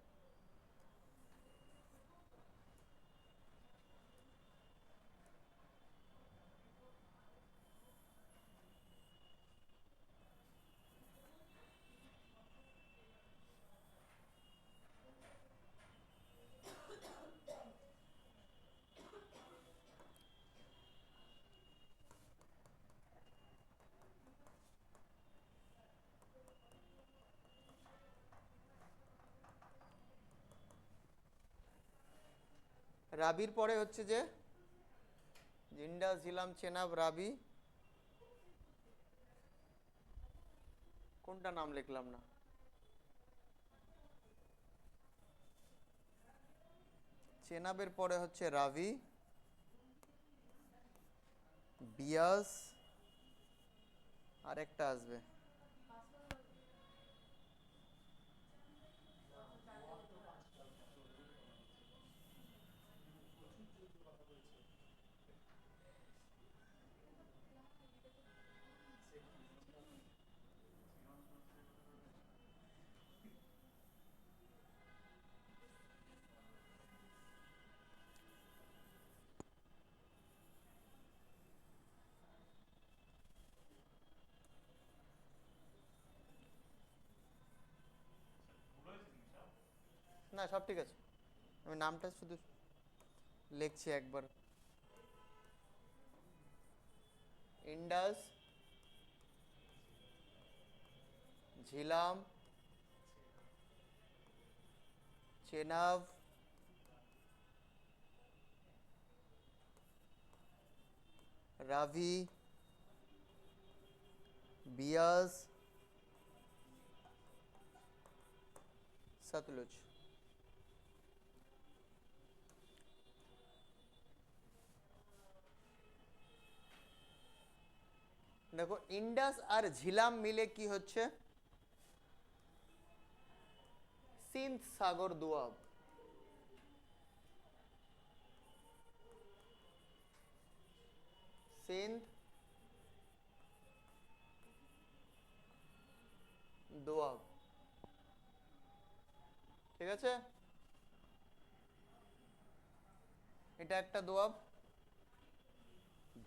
রাবির পরে হচ্ছে যে জিন্ডাস, ঝিলাম, চেনাব, রাবি, কোনটা নাম লিখলাম না, চেনাবের পরে হচ্ছে রাভি, বিয়াস, আরেকটা আসবে, না সব ঠিক আছে, আমি নামটা শুধু লিখছি একবার। ইন্ডাস, ঝিলাম, চেনাব, রাভি, বিয়াস, সতলুজ। দেখো ইন্ডাস আর ঝিলাম মিলে কি হচ্ছে, সিন্ধ সাগর দোয়াব। সিন্ধ দোয়াব, ঠিক আছে, এটা একটা দোয়াব।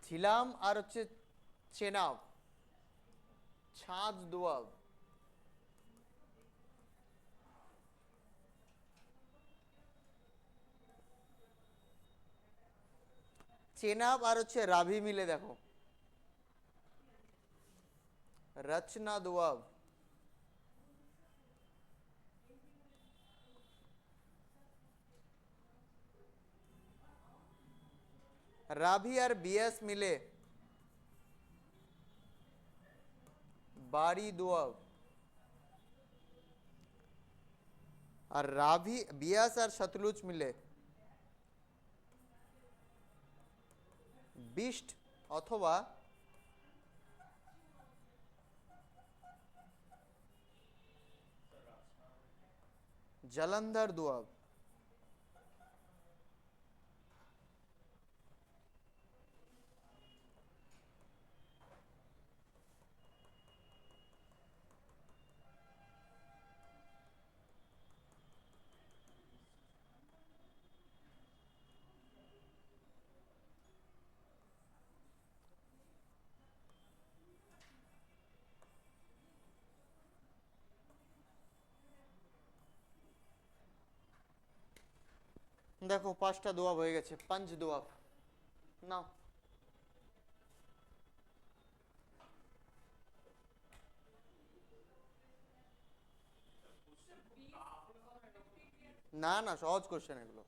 ঝিলাম আর হচ্ছে চেনাব, ছাঁচ দোয়াব। চেনাব আর হচ্ছে রাভি মিলে দেখো রচনা দোয়াব। রাভি আর বিয়াস মিলে বাড়ি দোয়াব। আর রাভি, বিয়াস আর সতলুজ মিলে বিষ্ট অথবা জলন্ধর দোয়াব। দেখো পাঁচটা দোয়াব হয়ে গেছে, পাঁচ দোয়াব। নাও। না না, সহজ কোশ্চেন এগুলো।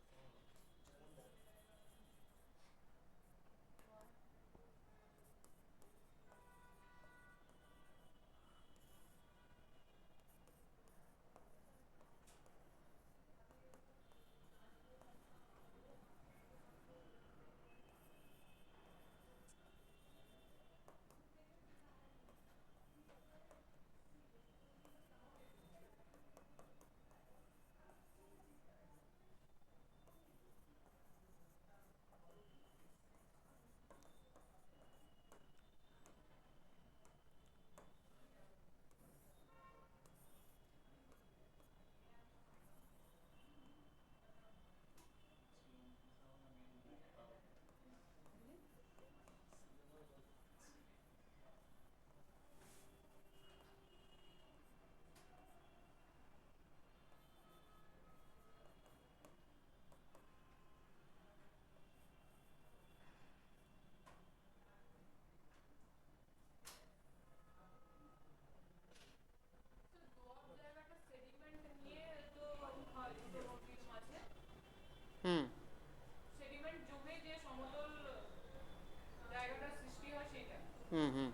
হুম হুম,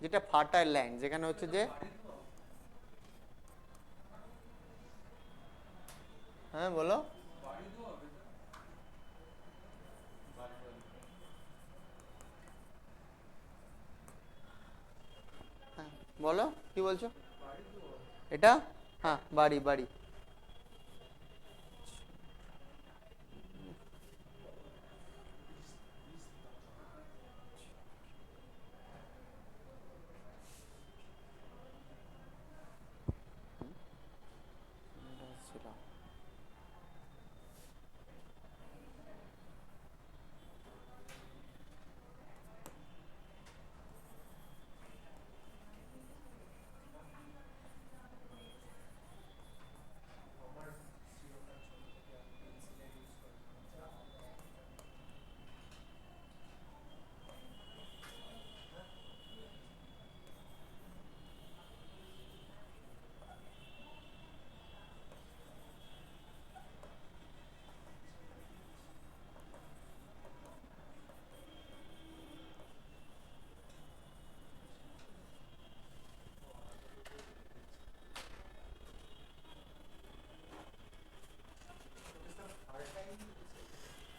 যেটা ফার্টাইল ল্যান্ড, যেখানে হচ্ছে যে, হ্যাঁ বলো। হ্যাঁ বলো, কি বলছো? এটা, হ্যাঁ বাড়ি বাড়ি।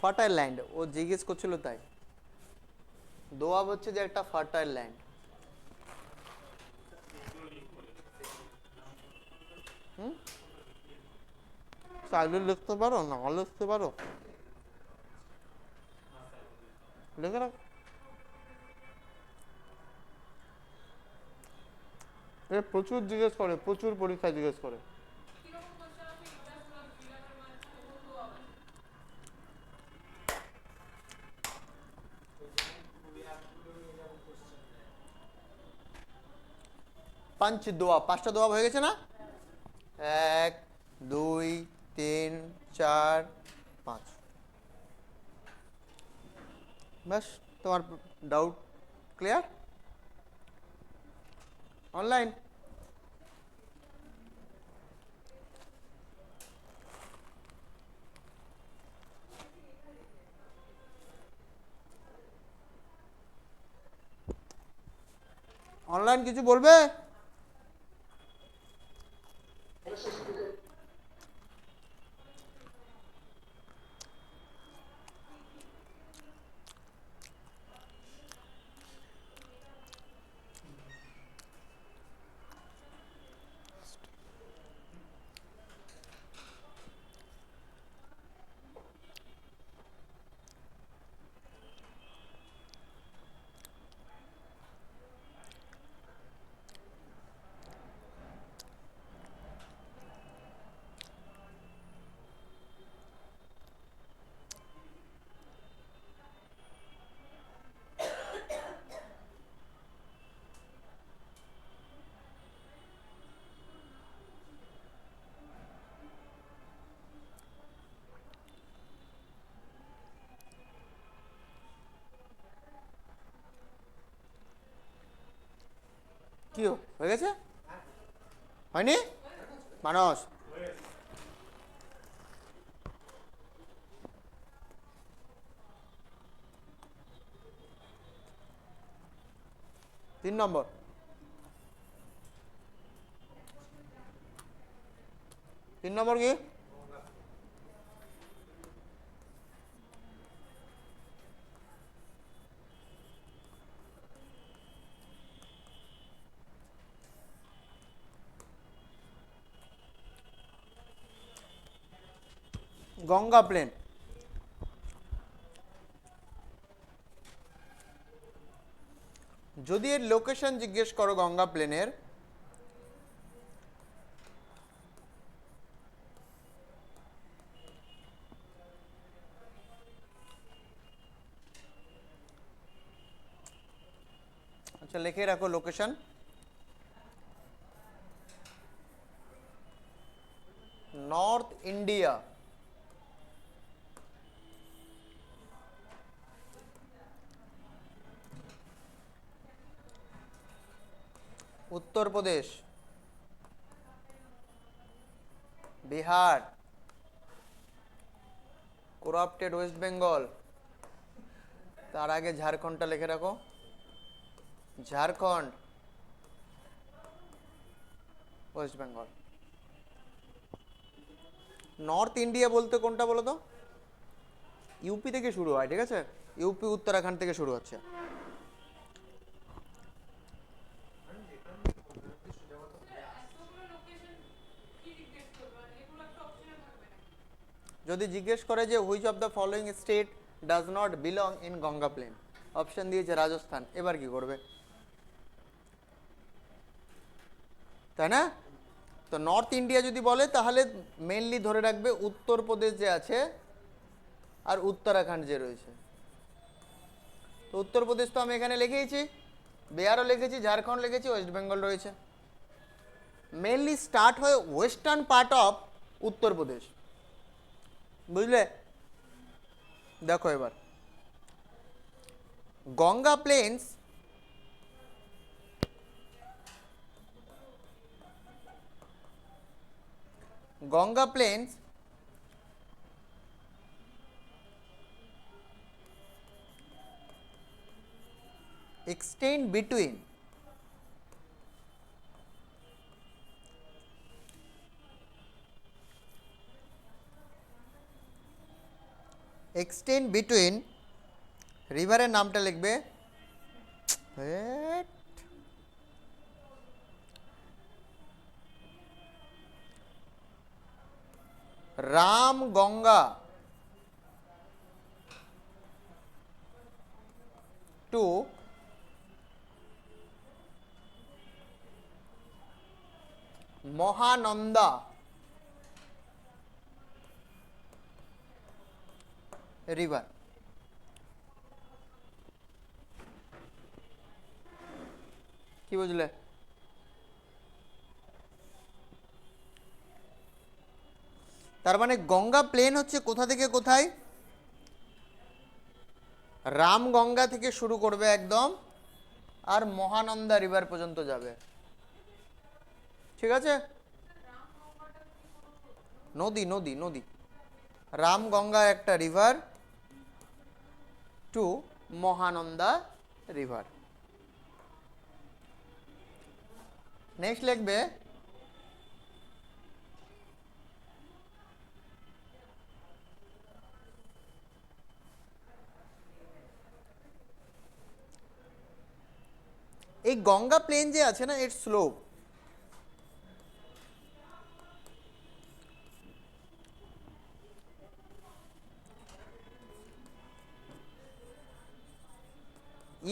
ফার্টাইল ল্যান্ড ও জিজ্ঞেস করছিল তাই। দোয়াব হচ্ছে যে একটা ফার্টাইল ল্যান্ড। হুম, চাইলে লিখতে পারো, না লিখতে পারো, লিখে রাখো। এ প্রচুর জিজ্ঞেস করে, প্রচুর পরীক্ষায় জিজ্ঞেস করে। পাঁচ দোয়া, পাঁচটা দোয়া হয়ে গেছে না? এক, দুই, তিন, চার, পাঁচ। ব্যাস, তোমার ডাউট ক্লিয়ার? অনলাইন। অনলাইন কিছু বলবে? কি হয়ে গেছে? হয়নি মানস? তিন নম্বর, তিন নম্বর কি? গঙ্গা প্লেন। যদি এর লোকেশন জিজ্ঞেস করো গঙ্গা প্লেনের, আচ্ছা লিখে রাখো location, north India, Uttar Pradesh, Bihar, corrupted West Bengal, তার আগে ঝাড়খণ্ডটা লিখে রাখো, Jharkhand, West Bengal. North India বলতে কোনটা বলো তো? ইউপি থেকে শুরু হয়, ঠিক আছে, ইউপি উত্তরাখণ্ড থেকে শুরু হচ্ছে। যদি জিজ্ঞেস করে যে which of the following state does not belong in Ganga plain, option দিয়েছে রাজস্থান, এবার কি করবে? তাই না? তো নর্থ ইন্ডিয়া যদি বলে তাহলে মেনলি ধরে রাখবে উত্তরপ্রদেশ যে আছে আর উত্তরাখণ্ড যে রয়েছে। তো উত্তরপ্রদেশ তো আমি এখানে লিখেইছি, বিহারও লিখেছি, ঝাড়খণ্ড লিখেছি, ওয়েস্ট বেঙ্গল রয়েছে। মেনলি স্টার্ট হয় ওয়েস্টার্ন পার্ট অফ উত্তরপ্রদেশ, বুঝলে? দেখো এবার গঙ্গা প্লেন্স extend between রিভারের নামটা লিখবে রাম গঙ্গা টু মহানন্দা রিভার। কি বুঝলে? তার মানে গঙ্গা প্লেন হচ্ছে কোথা থেকে কোথায়? রামগঙ্গা থেকে শুরু করবে একদম আর মহানন্দা রিভার পর্যন্ত যাবে, ঠিক আছে? নদী নদী নদী, রামগঙ্গা একটা river to Mahananda river. Next লিখবে এই গঙ্গা প্লেন যে আছে না, এর slope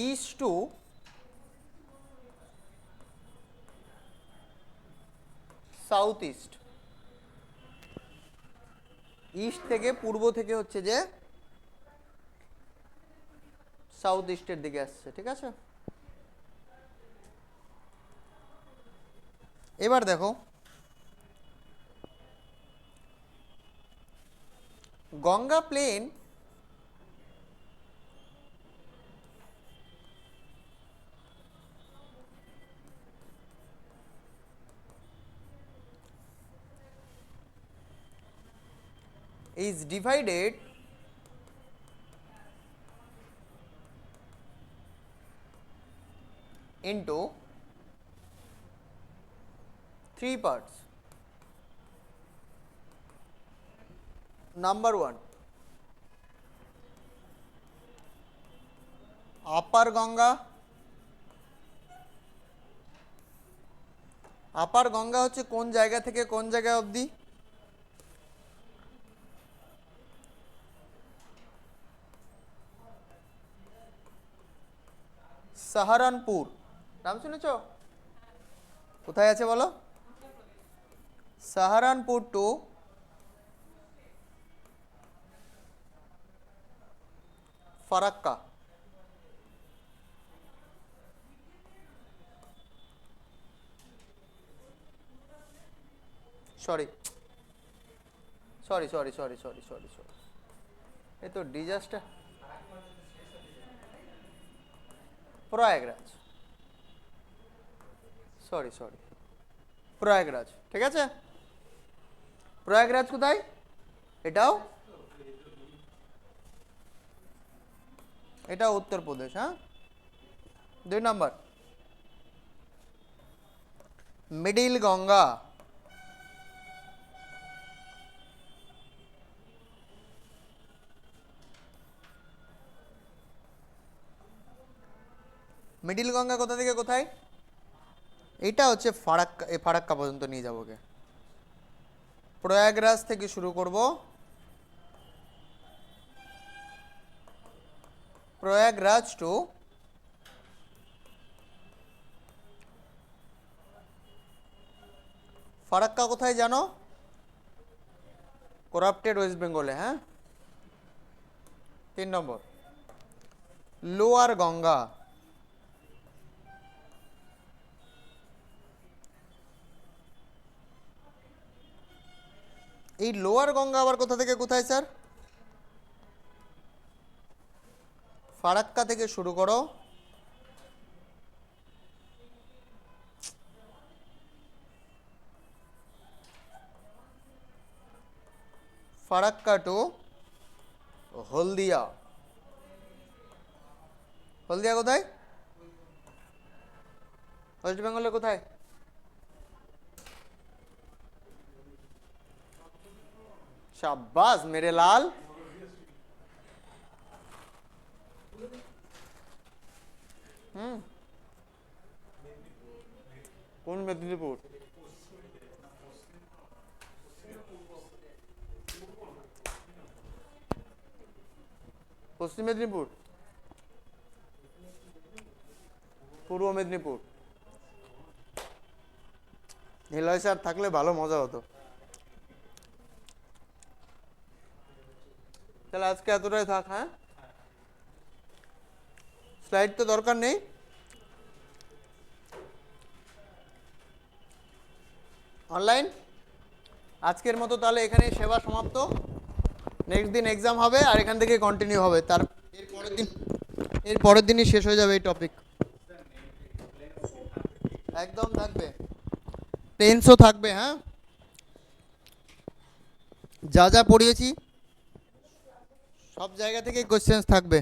east to south east, east থেকে পূর্ব থেকে হচ্ছে যে সাউথ ইস্টের দিকে আসছে, ঠিক আছে? এবার দেখো Ganga plain is divided into three parts. Number one, upper Ganga. Upper Ganga হচ্ছে কোন জায়গা থেকে কোন জায়গা অবধি? সাহারানপুর, নাম শুনেছো? কোথায় আছে বলো? Saharanpur to Farakka. Sorry sorry sorry sorry sorry sorry sorry, এ তো disaster. Prayagraj, sorry sorry, Prayagraj, ঠিক আছে? প্রয়াগরাজ কোথায়? এটাও এটা উত্তরপ্রদেশ। হ্যাঁ, 2 নম্বর মিডিল গঙ্গা, মিডিল গঙ্গা কোথা থেকে কোথায়? এটা হচ্ছে ফারাক্কা, এই ফারাক্কা পর্যন্ত নিয়ে যাবো কে, প্রয়াগরাজ থেকে শুরু করব, প্রয়াগরাজ টু ফারাক্কা কোথায় জানো? করাপ্টেড ওয়েস্ট বেঙ্গলে। হ্যাঁ, 3 নম্বর লোয়ার গঙ্গা, এই লোয়ার গঙ্গা আবার কোথা থেকে কোথায় স্যার? ফারাক্কা থেকে শুরু করো, ফারাক্কা টু হলদিয়া। হলদিয়া কোথায়? ওয়েস্ট বেঙ্গলে কোথায়? শাবাশ মেরে লাল। কোন মেদিনীপুর? পশ্চিম মেদিনীপুর, পূর্ব মেদিনীপুর। নিলয় স্যার থাকলে ভালো মজা হতো। তাহলে আজকে এতটাই থাক। হ্যাঁ, স্লাইড তো দরকার নেই। অনলাইন আজকের মতো তাহলে এখানেই সেবা সমাপ্ত। নেক্সট দিন এক্সাম হবে আর এখান থেকে কন্টিনিউ হবে, তার এর পরের দিনই শেষ হয়ে যাবে এই টপিক। একদম থাকবে, টেন্সও থাকবে। হ্যাঁ, যা যা পড়িয়েছি সব জায়গা থেকে কোশ্চেন্স থাকবে।